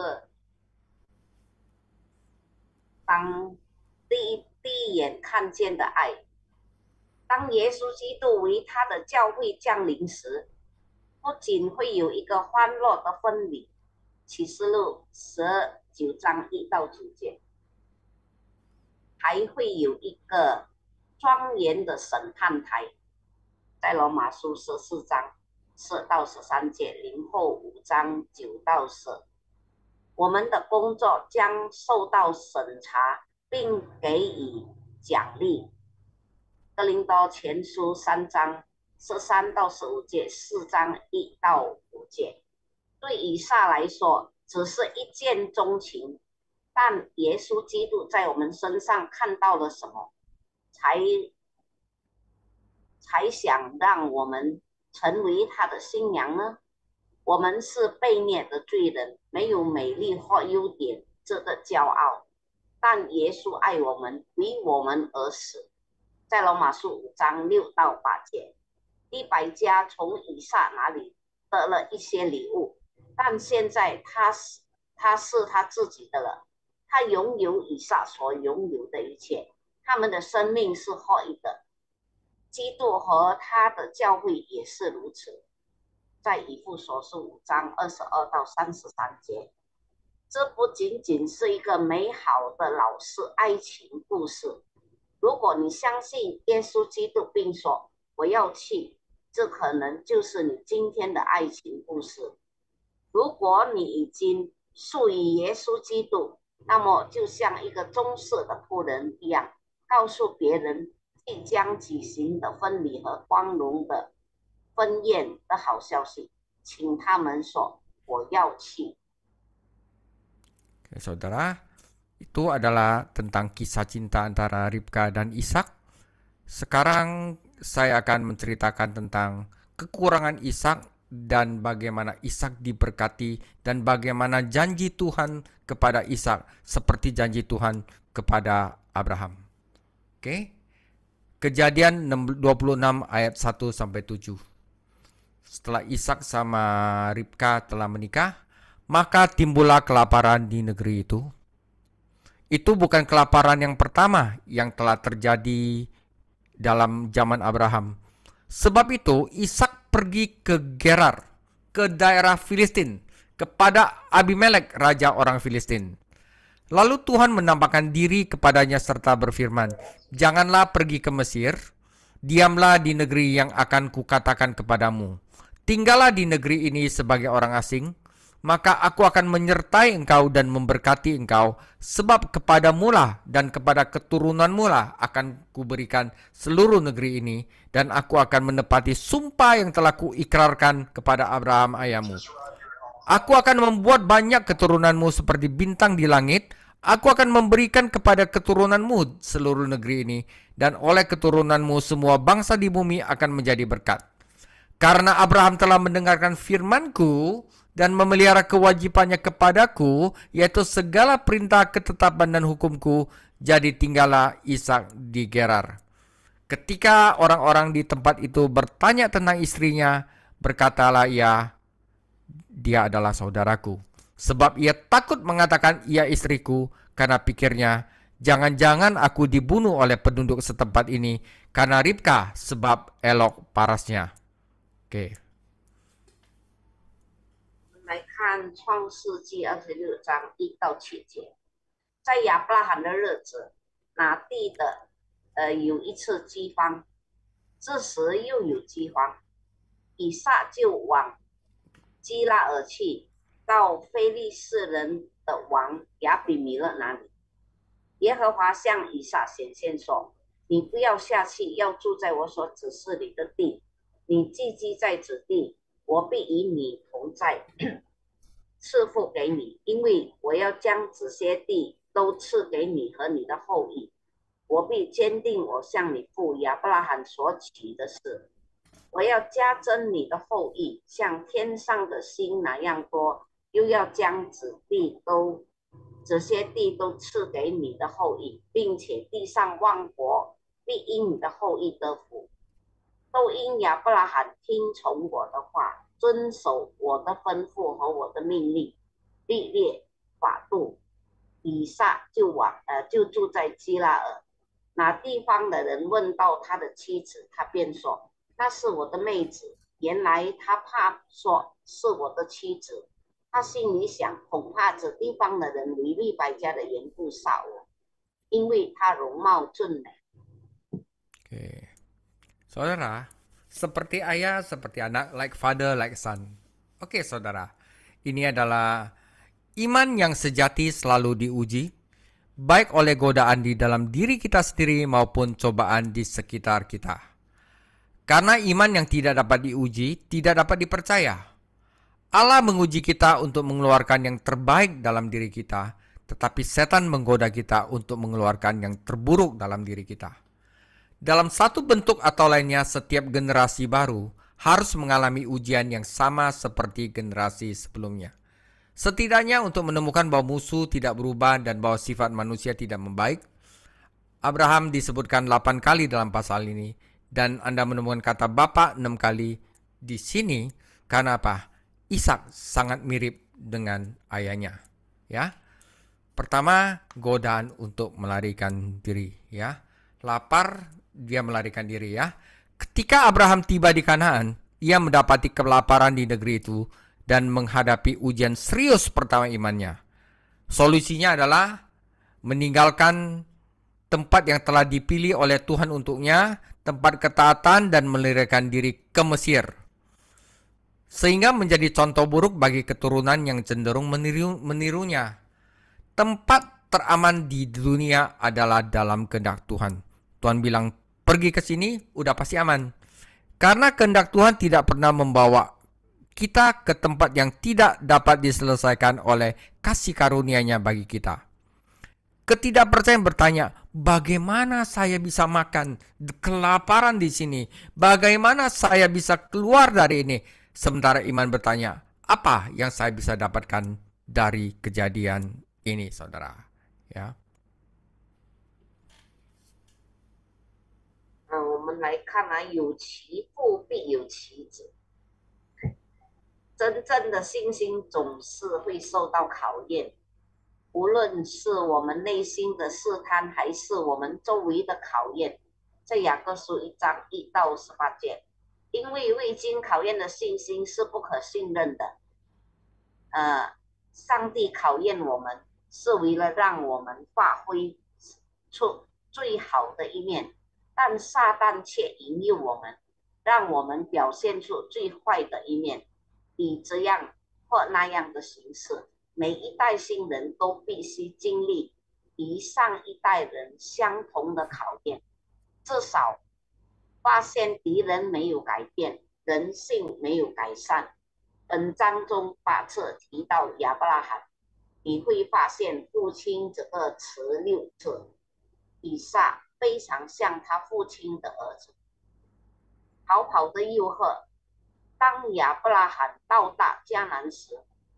当第一眼看见的爱。当耶稣基督为他的教会降临时，不仅会有一个欢乐的婚礼，启示录19章1到9节，还会有一个庄严的审判台，在罗马书14章4到13节，林后5章9到10。我们的工作将受到审查，并给予奖励。哥林多前书3章13到15节，4章1到5节。对以撒来说，只是一见钟情，但耶稣基督在我们身上看到了什么，才想让我们成为他的新娘呢？我们是被虐的罪人，没有美丽或优点值得骄傲，但耶稣爱我们，为我们而死。在罗马书5章6到8节，利百加从以撒那里得了一些礼物，但现在他是他自己的了，他拥有以撒所拥有的一切，他们的生命是合一的。基督和他的教会也是如此。在以弗所书5章22到33节，这不仅仅是一个美好的老式爱情故事。如果你相信耶稣基督并说我要去，这可能就是你今天的爱情故事。如果你已经属于耶稣基督，那么就像一个忠实的仆人一样，告诉别人即将举行的婚礼和光荣的婚宴的好消息，请他们说我要去。 Oke, saudara, itu adalah tentang kisah cinta antara Ribka dan Ishak. Sekarang saya akan menceritakan tentang kekurangan Ishak dan bagaimana Ishak diberkati dan bagaimana janji Tuhan kepada Ishak seperti janji Tuhan kepada Abraham. Oke. Kejadian 26 ayat 1 sampai 7. Setelah Ishak sama Ribka telah menikah, maka timbullah kelaparan di negeri itu. Itu bukan kelaparan yang pertama yang telah terjadi dalam zaman Abraham. Sebab itu Ishak pergi ke Gerar, ke daerah Filistin, kepada Abimelek, raja orang Filistin. Lalu Tuhan menampakkan diri kepadanya serta berfirman, "Janganlah pergi ke Mesir, diamlah di negeri yang akan kukatakan kepadamu. Tinggallah di negeri ini sebagai orang asing, maka aku akan menyertai engkau dan memberkati engkau, sebab kepadamulah dan kepada keturunanmulah akan kuberikan seluruh negeri ini, dan aku akan menepati sumpah yang telah kuikrarkan kepada Abraham ayahmu. Aku akan membuat banyak keturunanmu seperti bintang di langit. Aku akan memberikan kepada keturunanmu seluruh negeri ini, dan oleh keturunanmu semua bangsa di bumi akan menjadi berkat. Karena Abraham telah mendengarkan firmanku dan memelihara kewajibannya kepadaku, yaitu segala perintah, ketetapan, dan hukumku, jadi tinggallah Ishak di Gerar." Ketika orang-orang di tempat itu bertanya tentang istrinya, berkatalah ia, "Dia adalah saudaraku." Sebab ia takut mengatakan ia istriku, karena pikirnya, jangan-jangan aku dibunuh oleh penduduk setempat ini karena Ribka, sebab elok parasnya. Oke. 来看创世纪26章1到7节，在亚伯拉罕的日子，那地的有一次饥荒，这时又有饥荒，以撒就往基拉尔去，到非利士人的王亚比米勒那里。耶和华向以撒显现说：“你不要下去，要住在我所指示你的地。你寄居在此地，我必与你同在，赐福给你，因为我要将这些地都赐给你和你的后裔。我必坚定我向你父亚伯拉罕所起的事。我要加增你的后裔，像天上的星那样多，又要将这些地都赐给你的后裔，并且地上万国必因你的后裔得福。都因亚伯拉罕听从我的话，遵守我的吩咐和我的命令，律例法度。以撒就住在基拉尔。那地方的人问到他的妻子，他便说：“那是我的妹子。”原来他怕说是我的妻子，他心里想，恐怕这地方的人为利百加的缘故杀我，因为他容貌俊美。 Oke. Saudara, seperti ayah, seperti anak, like father, like son. Oke, saudara. Ini adalah Iman yang sejati selalu diuji, baik oleh godaan di dalam diri kita sendiri maupun cobaan di sekitar kita. Karena iman yang tidak dapat diuji, tidak dapat dipercaya. Allah menguji kita untuk mengeluarkan yang terbaik dalam diri kita, tetapi setan menggoda kita untuk mengeluarkan yang terburuk dalam diri kita. Dalam satu bentuk atau lainnya, setiap generasi baru harus mengalami ujian yang sama seperti generasi sebelumnya. Setidaknya untuk menemukan bahwa musuh tidak berubah dan bahwa sifat manusia tidak membaik. Abraham disebutkan 8 kali dalam pasal ini, dan Anda menemukan kata Bapa 6 kali di sini. Karena apa? Ishak sangat mirip dengan ayahnya. Ya. Pertama, godaan untuk melarikan diri. Ya. Lapar, dia melarikan diri. Ya. Ketika Abraham tiba di Kanaan, ia mendapati kelaparan di negeri itu dan menghadapi ujian serius pertama imannya. Solusinya adalah meninggalkan tempat yang telah dipilih oleh Tuhan untuknya, tempat ketaatan, dan melarikan diri ke Mesir. Sehingga menjadi contoh buruk bagi keturunan yang cenderung menirunya. Tempat teraman di dunia adalah dalam kehendak Tuhan. Tuhan bilang, pergi ke sini, udah pasti aman. Karena kehendak Tuhan tidak pernah membawa kita ke tempat yang tidak dapat diselesaikan oleh kasih karunia-Nya bagi kita. Ketidakpercayaan bertanya, bagaimana saya bisa makan kelaparan di sini? Bagaimana saya bisa keluar dari ini? Sementara iman bertanya, apa yang saya bisa dapatkan dari kejadian ini, saudara? Ya. 我们来看啊，有其父必有其子。真正的信心总是会受到考验，无论是我们内心的试探，还是我们周围的考验。在雅各书1章1到18节，因为未经考验的信心是不可信任的。上帝考验我们，是为了让我们发挥出最好的一面，但撒旦却引诱我们，让我们表现出最坏的一面。以这样或那样的形式，每一代新人都必须经历与上一代人相同的考验，至少发现敌人没有改变，人性没有改善。本章中8次提到亚伯拉罕，你会发现父亲这个词6次。以撒非常像他父亲的儿子。逃跑的诱惑。当亚伯拉罕到达迦南时，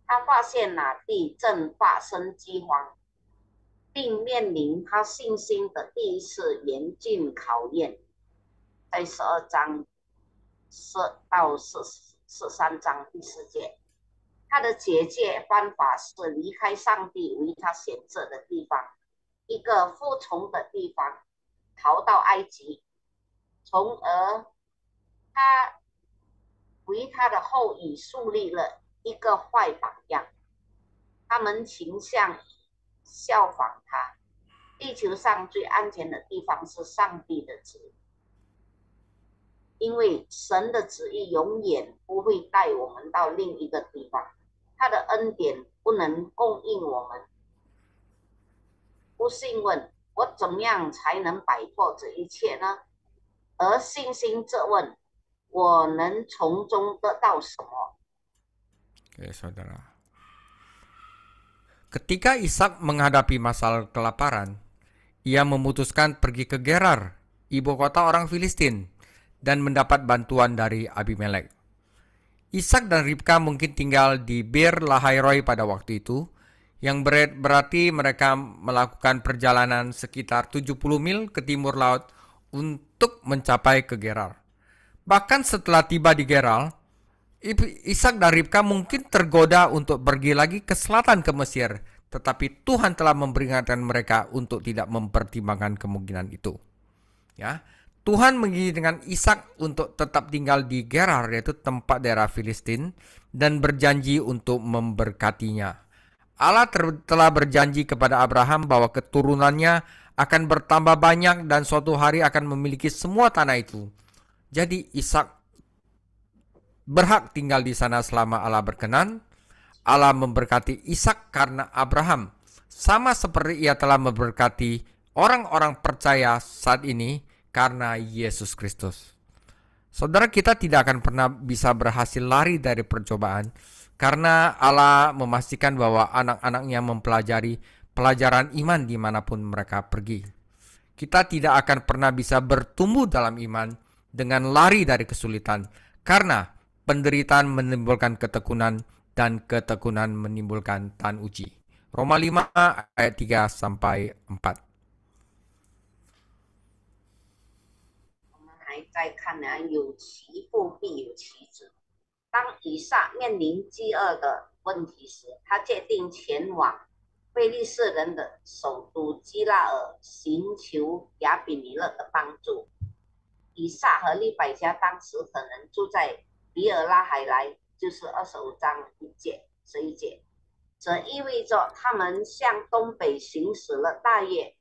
他发现那地正发生饥荒，并面临他信心的第一次严峻考验。在12章到13章第4节，他的解决方法是离开上帝为他选择的地方，一个服从的地方，逃到埃及，从而他为他的后裔树立了一个坏榜样，他们倾向效仿他。地球上最安全的地方是上帝的旨意，因为神的旨意永远不会带我们到另一个地方，他的恩典不能供应我们。不信问，我怎么样才能摆脱这一切呢？而信心这问，我能从中得到什么？ Oke, saudara. Ketika Ishak menghadapi masalah kelaparan, ia memutuskan pergi ke Gerar, ibu kota orang Filistin, dan mendapat bantuan dari Abimelek. Ishak dan Ribka mungkin tinggal di Bir Lahairoi pada waktu itu, yang berarti mereka melakukan perjalanan sekitar 70 mil ke timur laut untuk mencapai ke Gerar. Bahkan setelah tiba di Gerar, Ishak dan Ribka mungkin tergoda untuk pergi lagi ke selatan ke Mesir, tetapi Tuhan telah memperingatkan mereka untuk tidak mempertimbangkan kemungkinan itu. Ya, Tuhan mengizinkan Ishak untuk tetap tinggal di Gerar, yaitu tempat daerah Filistin, dan berjanji untuk memberkatinya. Allah telah berjanji kepada Abraham bahwa keturunannya akan bertambah banyak dan suatu hari akan memiliki semua tanah itu. Jadi Ishak berhak tinggal di sana selama Allah berkenan. Allah memberkati Ishak karena Abraham, sama seperti ia telah memberkati orang-orang percaya saat ini karena Yesus Kristus. Saudara, kita tidak akan pernah bisa berhasil lari dari percobaan karena Allah memastikan bahwa anak-anaknya mempelajari pelajaran iman dimanapun mereka pergi. Kita tidak akan pernah bisa bertumbuh dalam iman dengan lari dari kesulitan karena penderitaan menimbulkan ketekunan dan ketekunan menimbulkan tahan uji. Roma 5 ayat 3 sampai 4. 我们还在看呢，有其父必有其子。当以撒面临饥饿的问题时，他决定前往非利士人的首都基拉尔，寻求亚比尼勒的帮助。以撒和利百加当时可能住在比尔拉海莱，就是25章11节，这意味着他们向东北行驶了大约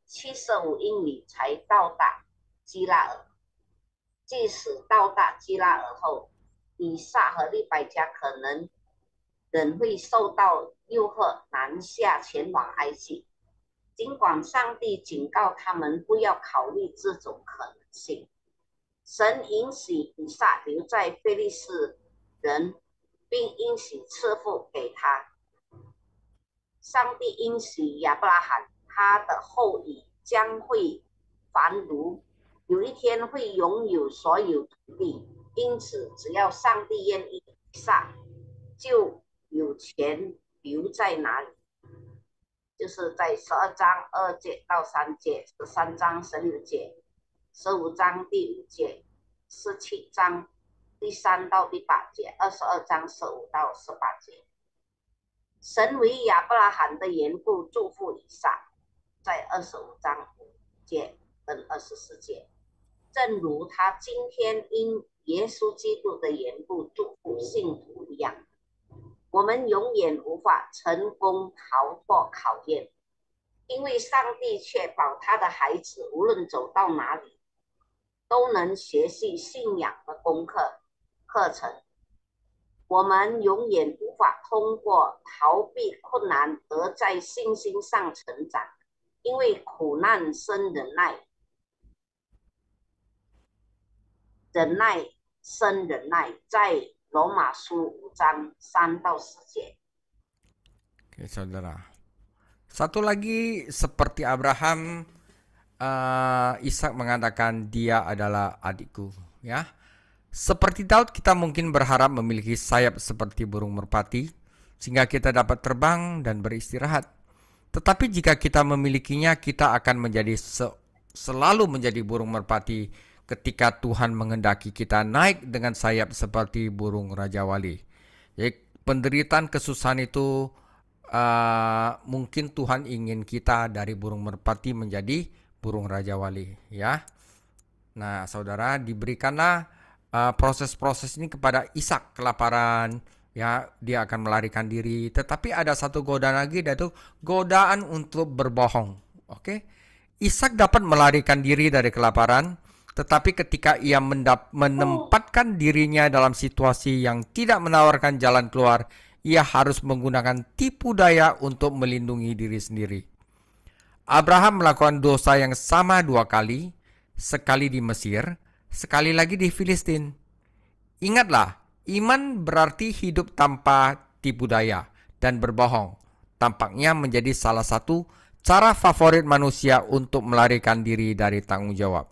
75英里才到达基拉尔。即使到达基拉尔后，以撒和利百加可能仍会受到诱惑南下前往埃及，尽管上帝警告他们不要考虑这种可能性。神允许以撒留在非利士人，并应许赐福给他。上帝应许亚伯拉罕，他的后裔将会繁荣，有一天会拥有所有土地。因此，只要上帝愿意，以撒就有权留在哪里。就是在12章2节到3节，13章16节，15章第5节，17章第3到第8节，22章15到18节。神为亚伯拉罕的缘故祝福以撒，在25章5节跟24节，正如他今天因耶稣基督的缘故祝福信徒一样。我们永远无法成功逃脱考验，因为上帝确保他的孩子无论走到哪里，都能学习信仰的课程。我们永远无法通过逃避困难而在信心上成长，因为苦难生忍耐，忍耐生忍耐，在罗马书5章3到10节。 Oke, saudara. Satu lagi seperti Abraham, Ishak mengatakan dia adalah adikku, ya. Seperti Daud, kita mungkin berharap memiliki sayap seperti burung merpati sehingga kita dapat terbang dan beristirahat. Tetapi jika kita memilikinya, kita akan menjadi selalu menjadi burung merpati ketika Tuhan menghendaki kita naik dengan sayap seperti burung Raja Wali. Jadi penderitaan kesusahan itu mungkin Tuhan ingin kita dari burung merpati menjadi burung Raja Wali, ya. Nah, saudara, diberikanlah proses-proses ini kepada Ishak. Kelaparan, ya, dia akan melarikan diri. Tetapi ada satu godaan lagi, yaitu godaan untuk berbohong. Oke, Ishak dapat melarikan diri dari kelaparan, tetapi ketika ia menempatkan dirinya dalam situasi yang tidak menawarkan jalan keluar, ia harus menggunakan tipu daya untuk melindungi diri sendiri. Abraham melakukan dosa yang sama 2 kali, sekali di Mesir, sekali lagi di Filistin. Ingatlah, iman berarti hidup tanpa tipu daya dan berbohong. Tampaknya menjadi salah satu cara favorit manusia untuk melarikan diri dari tanggung jawab.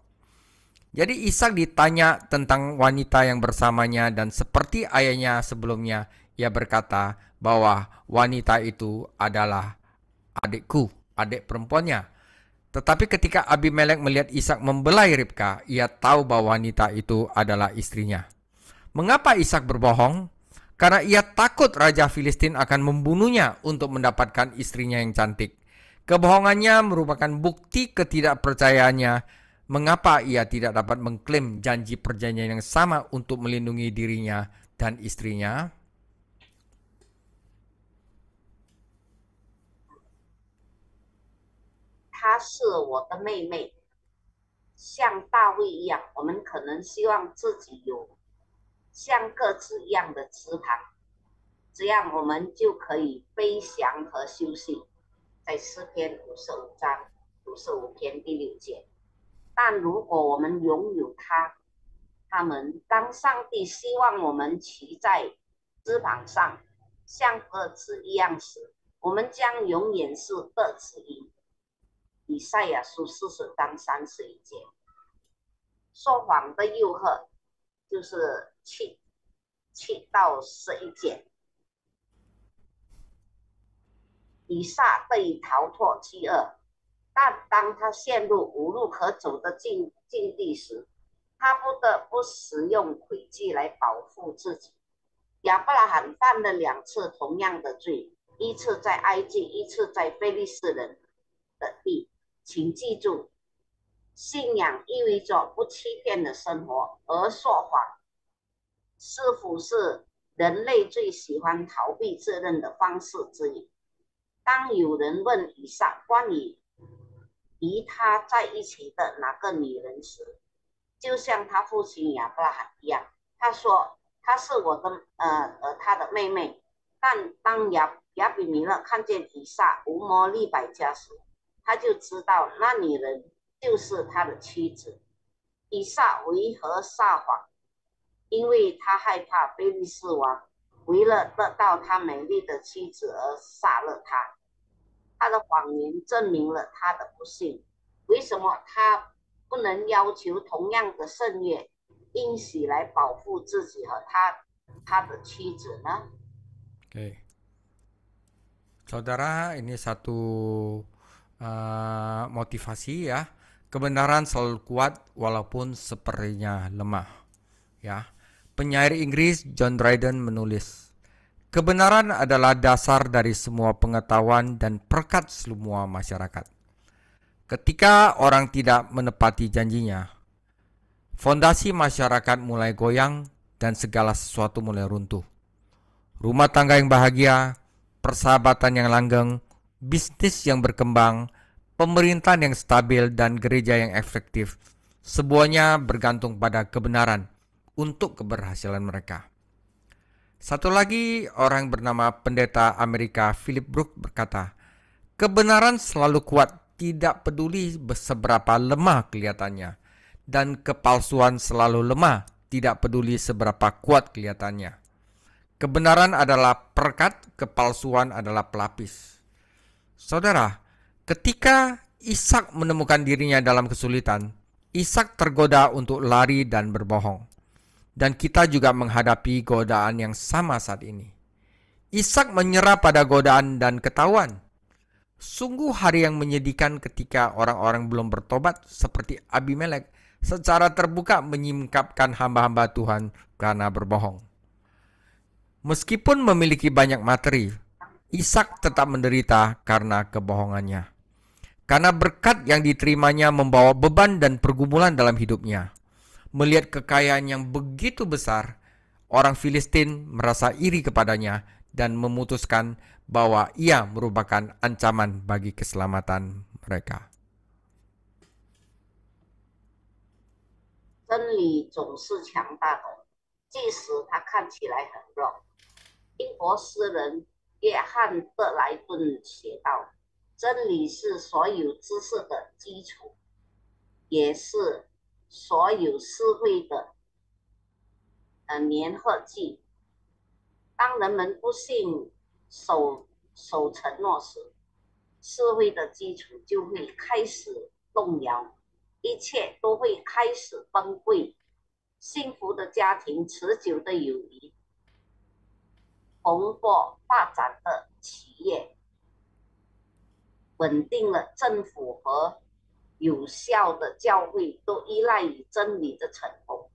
Jadi Ishak ditanya tentang wanita yang bersamanya dan seperti ayahnya sebelumnya, ia berkata bahwa wanita itu adalah adikku, adik perempuannya. Tetapi ketika Abimelek melihat Ishak membelai Ribka, ia tahu bahwa wanita itu adalah istrinya. Mengapa Ishak berbohong? Karena ia takut Raja Filistin akan membunuhnya untuk mendapatkan istrinya yang cantik. Kebohongannya merupakan bukti ketidakpercayaannya. Mengapa ia tidak dapat mengklaim janji perjanjian yang sama untuk melindungi dirinya dan istrinya? 她是我的妹妹，像大卫一样，我们可能希望自己有像各自一样的翅膀，这样我们就可以飞翔和休息。在诗篇55篇第6节。但如果我们拥有他们当上帝希望我们骑在翅膀上，像鸽子一样时，我们将永远是鸽子音。以赛亚书40章31节。说谎的诱惑就是7到11节。以撒得以逃脱饥饿，但当他陷入无路可走的境地时，他不得不使用诡计来保护自己。亚伯拉罕犯了2次同样的罪，一次在埃及，一次在非利士人的地。请记住，信仰意味着不欺骗的生活，而说谎似乎是人类最喜欢逃避责任的方式之一。当有人问以撒关于与他在一起的哪个女人时，就像他父亲亚伯拉罕一样，他说她是他的妹妹。但当亚比米勒看见以撒无谋利百加时，他就知道那女人就是他的妻子。以撒为何撒谎？因为他害怕非利士王为了得到他美丽的妻子而杀了他。他的谎言证明了他的不幸。为什么他不能要求同样的圣约应许来保护自己和他的妻子呢？ Oke. Saudara, ini satu motivasi ya. Kebenaran selalu kuat walaupun sepertinya lemah. Ya. Penyair Inggris John Dryden menulis, kebenaran adalah dasar dari semua pengetahuan dan perekat semua masyarakat. Ketika orang tidak menepati janjinya, fondasi masyarakat mulai goyang dan segala sesuatu mulai runtuh. Rumah tangga yang bahagia, persahabatan yang langgeng, bisnis yang berkembang, pemerintahan yang stabil, dan gereja yang efektif, semuanya bergantung pada kebenaran untuk keberhasilan mereka. Satu lagi orang bernama pendeta Amerika Philip Brook berkata, kebenaran selalu kuat, tidak peduli seberapa lemah kelihatannya, dan kepalsuan selalu lemah, tidak peduli seberapa kuat kelihatannya. Kebenaran adalah perekat, kepalsuan adalah pelapis. Saudara, ketika Ishak menemukan dirinya dalam kesulitan, Ishak tergoda untuk lari dan berbohong. Dan kita juga menghadapi godaan yang sama saat ini. Ishak menyerah pada godaan dan ketahuan. Sungguh hari yang menyedihkan ketika orang-orang belum bertobat seperti Abimelek secara terbuka menyingkapkan hamba-hamba Tuhan karena berbohong. Meskipun memiliki banyak materi, Ishak tetap menderita karena kebohongannya. Karena berkat yang diterimanya membawa beban dan pergumulan dalam hidupnya. Melihat kekayaan yang begitu besar, orang Filistin merasa iri kepadanya dan memutuskan bahwa ia merupakan ancaman bagi keselamatan mereka. 真理总是强大的，即使它看起来很弱。英国诗人约翰·德莱顿写道：“真理是所有知识的基础，也是所有智慧的粘合剂。当人们不信守承诺时，智慧的基础就会开始动摇，一切都会开始崩溃。幸福的家庭、持久的友谊、蓬勃发展的企业、稳定了政府和有效的教会都依赖于真理的成功。”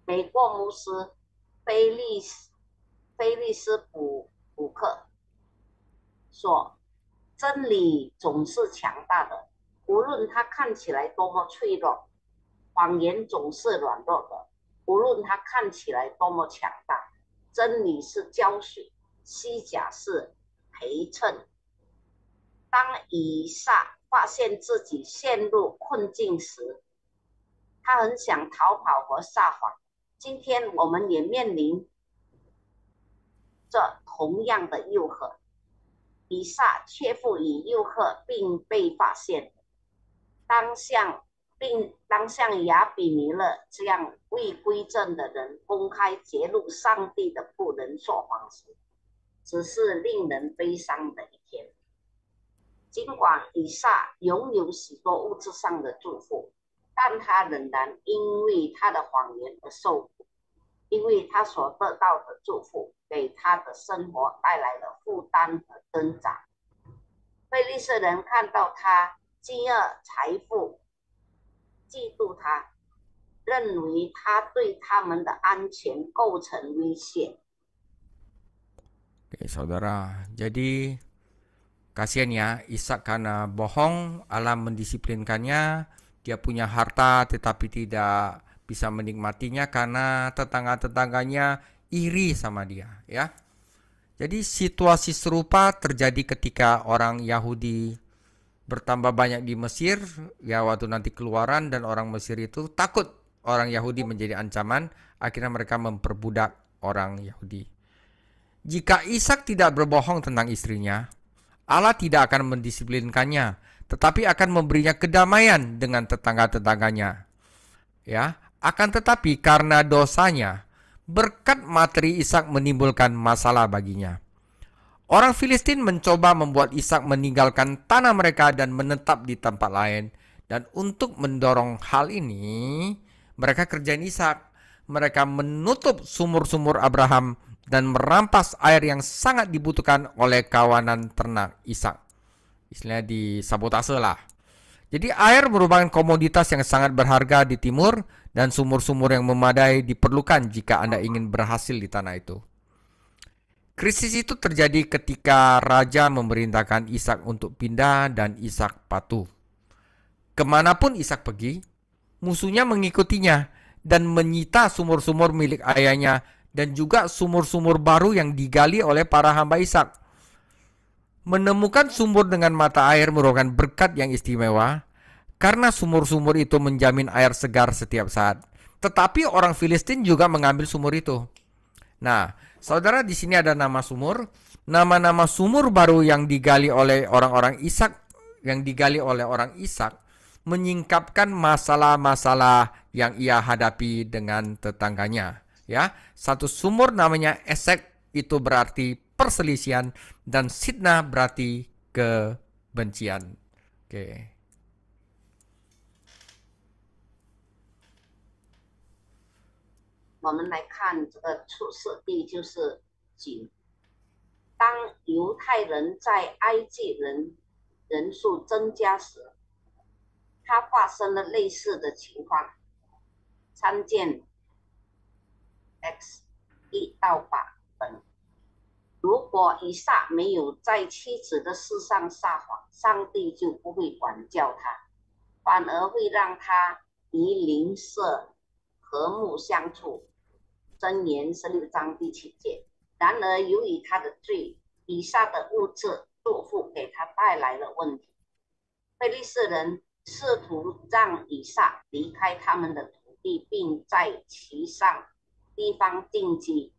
美国牧师菲利斯普克说：“真理总是强大的，无论它看起来多么脆弱；谎言总是软弱的，无论它看起来多么强大。真理是胶水，虚假是陪衬。”当以撒发现自己陷入困境时，他很想逃跑和撒谎。今天我们也面临着同样的诱惑。以撒却不以诱惑并被发现，当向亚比米勒这样未归正的人公开揭露上帝的不能说谎时，只是令人悲伤的一天。尽管以撒拥有许多物质上的祝福，但他仍然因为他的谎言而受苦，因为他所得到的祝福给他的生活带来了负担和挣扎。非利士人看到他饥饿财富，嫉妒他，认为他对他们的安全构成威胁。Oke, saudara. Jadi kasihan ya Ishak karena bohong, Allah mendisiplinkannya. Dia punya harta tetapi tidak bisa menikmatinya karena tetangga-tetangganya iri sama dia, ya. Jadi situasi serupa terjadi ketika orang Yahudi bertambah banyak di Mesir, ya waktu nanti keluaran, dan orang Mesir itu takut orang Yahudi menjadi ancaman, akhirnya mereka memperbudak orang Yahudi. Jika Ishak tidak berbohong tentang istrinya, Allah tidak akan mendisiplinkannya, tetapi akan memberinya kedamaian dengan tetangga-tetangganya. Ya, akan tetapi karena dosanya, berkat materi Ishak menimbulkan masalah baginya. Orang Filistin mencoba membuat Ishak meninggalkan tanah mereka dan menetap di tempat lain. Dan untuk mendorong hal ini, mereka kerjain Ishak. Mereka menutup sumur-sumur Abraham dan merampas air yang sangat dibutuhkan oleh kawanan ternak Ishak. Istilahnya disabotase lah. Jadi air merupakan komoditas yang sangat berharga di timur dan sumur-sumur yang memadai diperlukan jika Anda ingin berhasil di tanah itu. Krisis itu terjadi ketika raja memerintahkan Ishak untuk pindah dan Ishak patuh. Kemanapun Ishak pergi, musuhnya mengikutinya dan menyita sumur-sumur milik ayahnya dan juga sumur-sumur baru yang digali oleh para hamba Ishak. Menemukan sumur dengan mata air merupakan berkat yang istimewa karena sumur-sumur itu menjamin air segar setiap saat. Tetapi orang Filistin juga mengambil sumur itu. Nah, saudara, di sini ada nama sumur, nama-nama sumur baru yang digali oleh orang-orang Ishak, menyingkapkan masalah-masalah yang ia hadapi dengan tetangganya. Ya, satu sumur namanya Esek, itu berarti perselisihan, dan Sitna berarti kebencian. Oke. 我们来看这个出世地就是9。当犹太人在埃及人数增加时，它发生了类似的情况。参见 X1到8本。如果以撒没有在妻子的事上撒谎，上帝就不会管教他，反而会让他与邻舍和睦相处。箴言16章第7节。然而由于他的罪，以撒的物质祝福给他带来了问题。非利士人试图让以撒离开他们的土地，并在其上地方定居。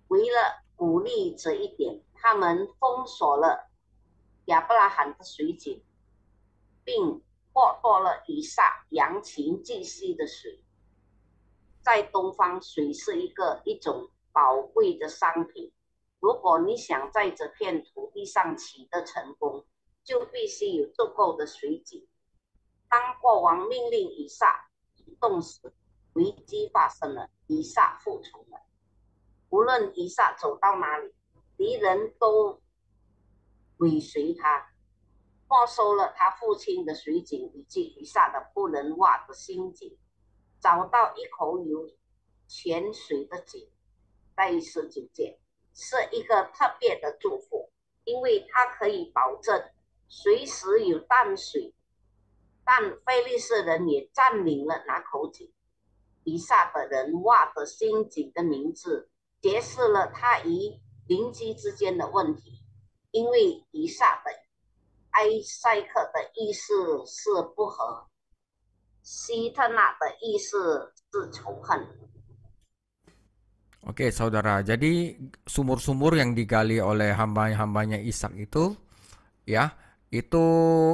为了鼓励这一点，他们封锁了亚伯拉罕的水井，并剥夺了以撒羊群寄息的水。在东方，水是一种宝贵的商品。如果你想在这片土地上取得成功，就必须有足够的水井。当国王命令以撒移动时，危机发生了，以撒服从了。无论以撒走到哪里，敌人都尾随他，没收了他父亲的水井以及以撒的不能挖的新井，找到一口有泉水的井。第19节是一个特别的祝福，因为它可以保证随时有淡水。但非利士人也占领了那口井。以撒的人挖的新井的名字揭示了他与邻居之间的问题，因为以撒的埃塞克的意思是不和，希特纳的意思是仇恨。Oke, saudara. Jadi sumur-sumur yang digali oleh hamba-hambanya Ishak itu, ya, itu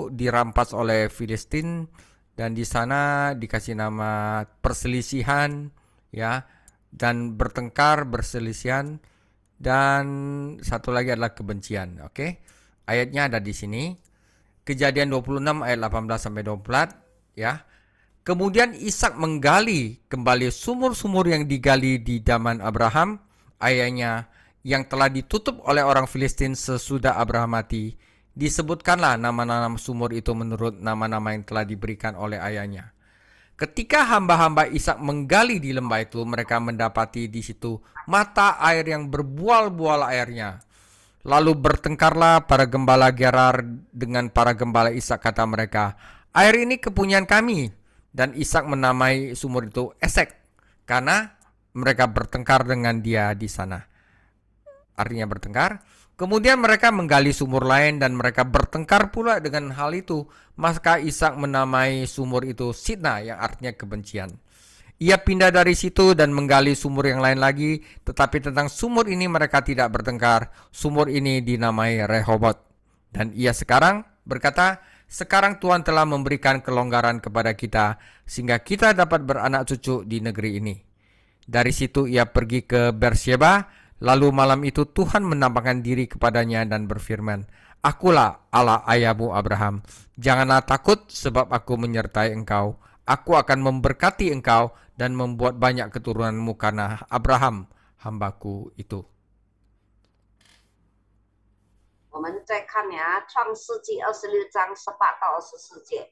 dirampas oleh Filistin dan di sana dikasih nama perselisihan, ya, dan bertengkar, berselisihan dan satu lagi adalah kebencian. Oke. Ayatnya ada di sini. Kejadian 26 ayat 18 sampai 24, ya. Kemudian Ishak menggali kembali sumur-sumur yang digali di zaman Abraham, ayahnya, yang telah ditutup oleh orang Filistin sesudah Abraham mati. Disebutkanlah nama-nama sumur itu menurut nama-nama yang telah diberikan oleh ayahnya. Ketika hamba-hamba Ishak menggali di lembah itu, mereka mendapati di situ mata air yang berbual-bual airnya. Lalu bertengkarlah para gembala Gerar dengan para gembala Ishak, kata mereka, "Air ini kepunyaan kami." Dan Ishak menamai sumur itu Esek, karena mereka bertengkar dengan dia di sana. Artinya bertengkar. Kemudian mereka menggali sumur lain dan mereka bertengkar pula dengan hal itu. Maka Ishak menamai sumur itu Sitna, yang artinya kebencian. Ia pindah dari situ dan menggali sumur yang lain lagi, tetapi tentang sumur ini mereka tidak bertengkar. Sumur ini dinamai Rehobot. Dan ia sekarang berkata, "Sekarang Tuhan telah memberikan kelonggaran kepada kita, sehingga kita dapat beranak cucu di negeri ini." Dari situ ia pergi ke Beersheba, lalu malam itu Tuhan menampakkan diri kepadanya dan berfirman, "Akulah Allah ayahmu Abraham. Janganlah takut, sebab aku menyertai engkau. Aku akan memberkati engkau dan membuat banyak keturunanmu karena Abraham hambaku itu." 我们再看呀，《创世纪》26章18到24节。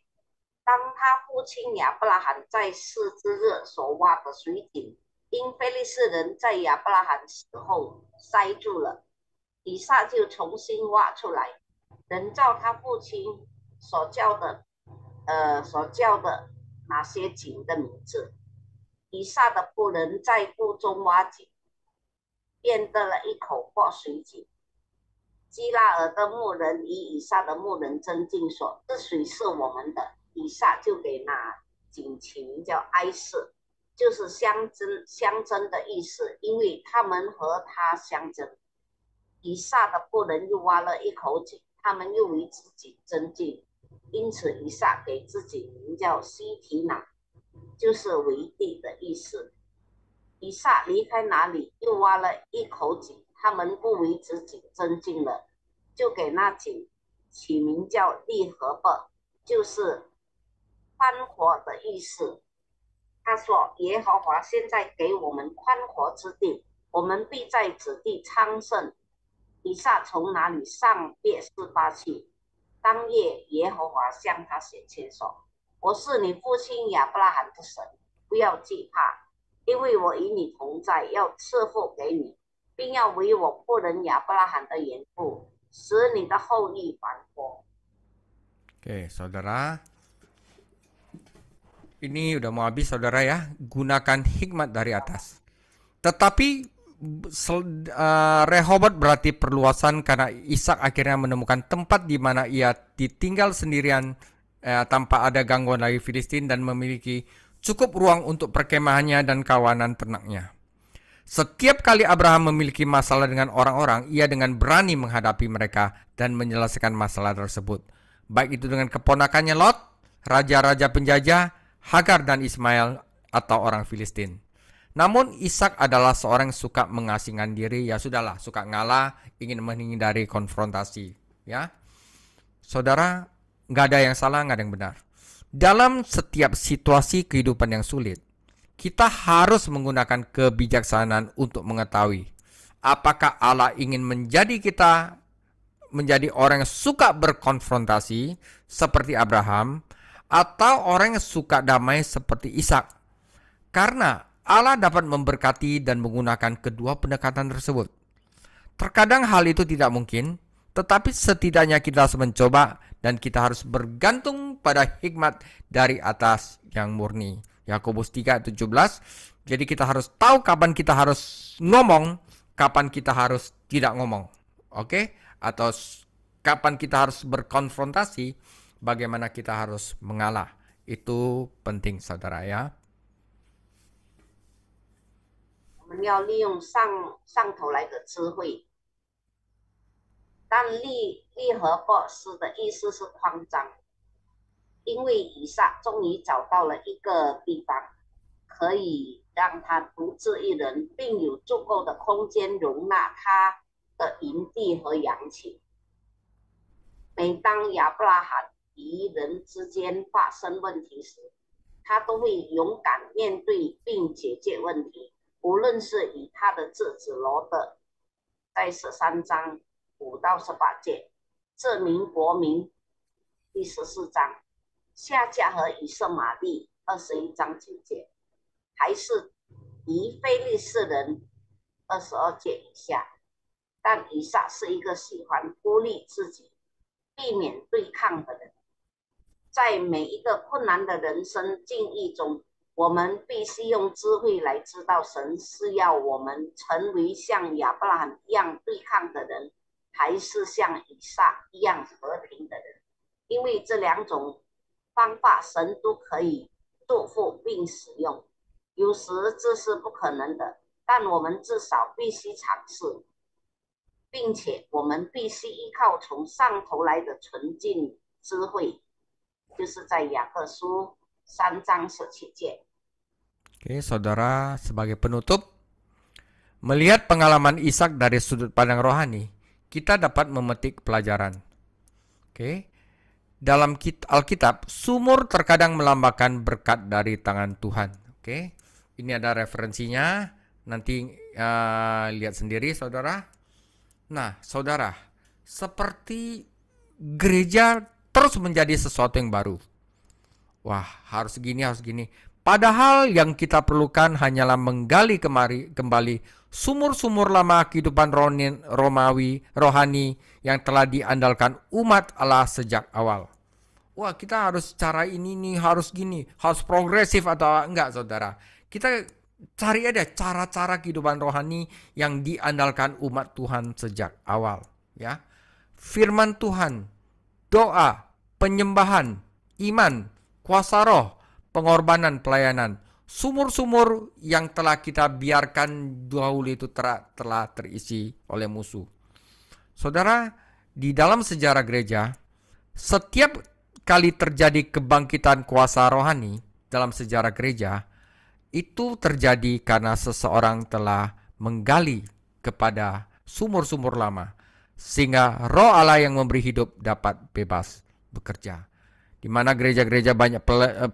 当他父亲亚伯拉罕在世之日所挖的水井，因非利士人在亚伯拉罕死后塞住了，以撒就重新挖出来，人照他父亲所叫的那些井的名字。以撒的仆人在谷中挖井，便得了一口活水井。基拉尔的牧人与以撒的牧人争竞说：“这水是我们的。”以撒就给那井起名叫埃瑟，就是相争的意思，因为他们和他相争。以撒的仆人又挖了一口井，他们又为自己争竞，因此以撒给自己名叫西提拿，就是为地的意思。以撒离开那里，又挖了一口井，他们不为自己争竞了，就给那井起名叫利和伯，就是宽阔的意思。他说：“耶和华现在给我们宽阔之地，我们必在此地昌盛。”以撒从那里上别是巴去。当夜，耶和华向他显现说：“我是你父亲亚伯拉罕的神，不要惧怕，因为我与你同在，要赐福给你，并要为我仆人亚伯拉罕的缘故，使你的后裔繁多。” Oke, saudara. Ini udah mau habis, saudara ya. Gunakan hikmat dari atas. Tetapi Rehobot berarti perluasan, karena Ishak akhirnya menemukan tempat di mana ia ditinggal sendirian tanpa ada gangguan dari Filistin dan memiliki cukup ruang untuk perkemahannya dan kawanan ternaknya. Setiap kali Abraham memiliki masalah dengan orang-orang, ia dengan berani menghadapi mereka dan menyelesaikan masalah tersebut. Baik itu dengan keponakannya Lot, raja-raja penjajah, Hagar dan Ismail, atau orang Filistin. Namun Ishak adalah seorang yang suka mengasingkan diri, ya sudahlah, suka ngalah, ingin menghindari konfrontasi, ya. Saudara, nggak ada yang salah, nggak ada yang benar. Dalam setiap situasi kehidupan yang sulit, kita harus menggunakan kebijaksanaan untuk mengetahui apakah Allah ingin menjadi orang yang suka berkonfrontasi seperti Abraham, atau orang yang suka damai seperti Ishak. Karena Allah dapat memberkati dan menggunakan kedua pendekatan tersebut. Terkadang hal itu tidak mungkin, tetapi setidaknya kita harus mencoba dan kita harus bergantung pada hikmat dari atas yang murni. Yakobus 3:17. Jadi kita harus tahu kapan kita harus ngomong, kapan kita harus tidak ngomong. Oke? Atau kapan kita harus berkonfrontasi, bagaimana kita harus mengalah. Itu penting, saudara ya. 我们们要利用上头来的智慧。但利和波斯的意思是扩张，因为以撒终于找到了一个地方，可以让他独自一人，并有足够的空间容纳他的营地和羊群。每当亚伯拉罕与人之间发生问题时，他都会勇敢面对并解决问题，无论是与他的侄子罗德，在13章5到18节，这名国民第14章，夏甲和以色玛利21章9节，还是以非利士人22节以下。但以撒是一个喜欢孤立自己、避免对抗的人。在每一个困难的人生境遇中，我们必须用智慧来知道神是要我们成为像亚伯拉罕一样对抗的人，还是像以撒一样和平的人。因为这两种方法神都可以祝福并使用，有时这是不可能的，但我们至少必须尝试，并且我们必须依靠从上头来的纯净智慧，就是在雅各书3章17节。Oke, saudara, sebagai penutup, melihat pengalaman Ishak dari sudut pandang rohani, kita dapat memetik pelajaran. Oke, dalam Alkitab, sumur terkadang melambangkan berkat dari tangan Tuhan. Oke, ini ada referensinya. Nanti lihat sendiri, saudara. Nah, saudara, seperti gereja terus menjadi sesuatu yang baru. Wah, harus gini, harus gini. Padahal yang kita perlukan hanyalah menggali kembali sumur-sumur lama kehidupan rohani yang telah diandalkan umat Allah sejak awal. Wah, kita harus cara ini nih, harus gini, harus progresif atau enggak, saudara. Kita cari aja cara-cara kehidupan rohani yang diandalkan umat Tuhan sejak awal, ya. Firman Tuhan, doa, penyembahan, iman, kuasa roh, pengorbanan, pelayanan, sumur-sumur yang telah kita biarkan dahulu itu telah terisi oleh musuh. Saudara, di dalam sejarah gereja, setiap kali terjadi kebangkitan kuasa rohani dalam sejarah gereja, itu terjadi karena seseorang telah menggali kepada sumur-sumur lama, sehingga roh Allah yang memberi hidup dapat bebas bekerja. Di mana gereja-gereja banyak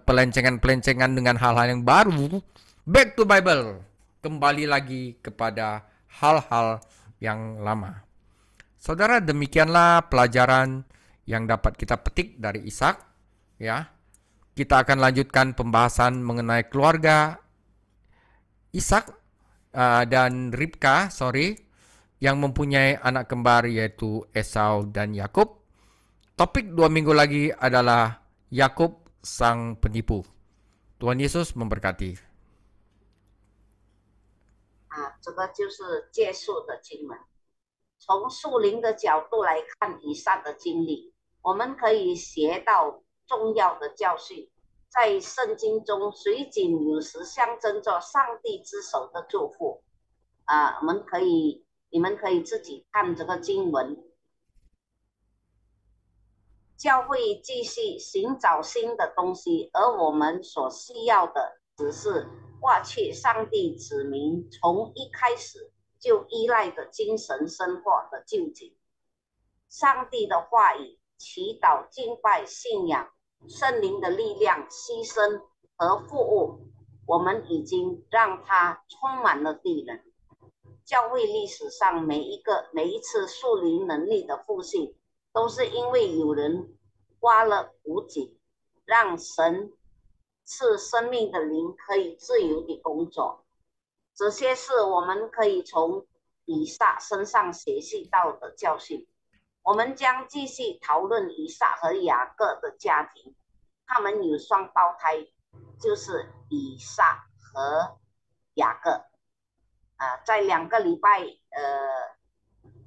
pelencengan-pelencengan dengan hal-hal yang baru, back to Bible, kembali lagi kepada hal-hal yang lama. Saudara, demikianlah pelajaran yang dapat kita petik dari Ishak, ya. Kita akan lanjutkan pembahasan mengenai keluarga Ishak dan Ribka, yang mempunyai anak kembar yaitu Esau dan Yakub. Topik 2 minggu lagi adalah Yakub sang penipu. Tuhan Yesus memberkati. 这个就是结束的经文。从属灵的角度来看以撒的经历，我们可以学到重要的教训。在圣经中，水井有时象征着上帝之手的祝福。你们可以自己看这个经文。教会继续寻找新的东西，而我们所需要的只是挂去上帝子民从一开始就依赖的精神生活的救济。上帝的话语、祈祷、敬拜、信仰、圣灵的力量、牺牲和服务，我们已经让它充满了地人。教会历史上每一次属灵能力的复兴，都是因为有人挖了补井，让神赐生命的灵可以自由地工作。这些是我们可以从以撒身上学习到的教训。我们将继续讨论以撒和雅各的家庭，他们有双胞胎，就是以撒和雅各。在2个礼拜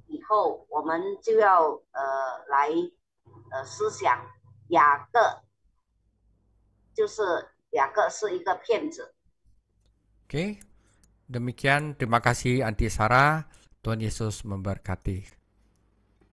以后，我们就要来思想雅各，就是雅各是一个骗子。Oke, Demikian, terima kasih Anti Sarah. Tuhan Yesus memberkati.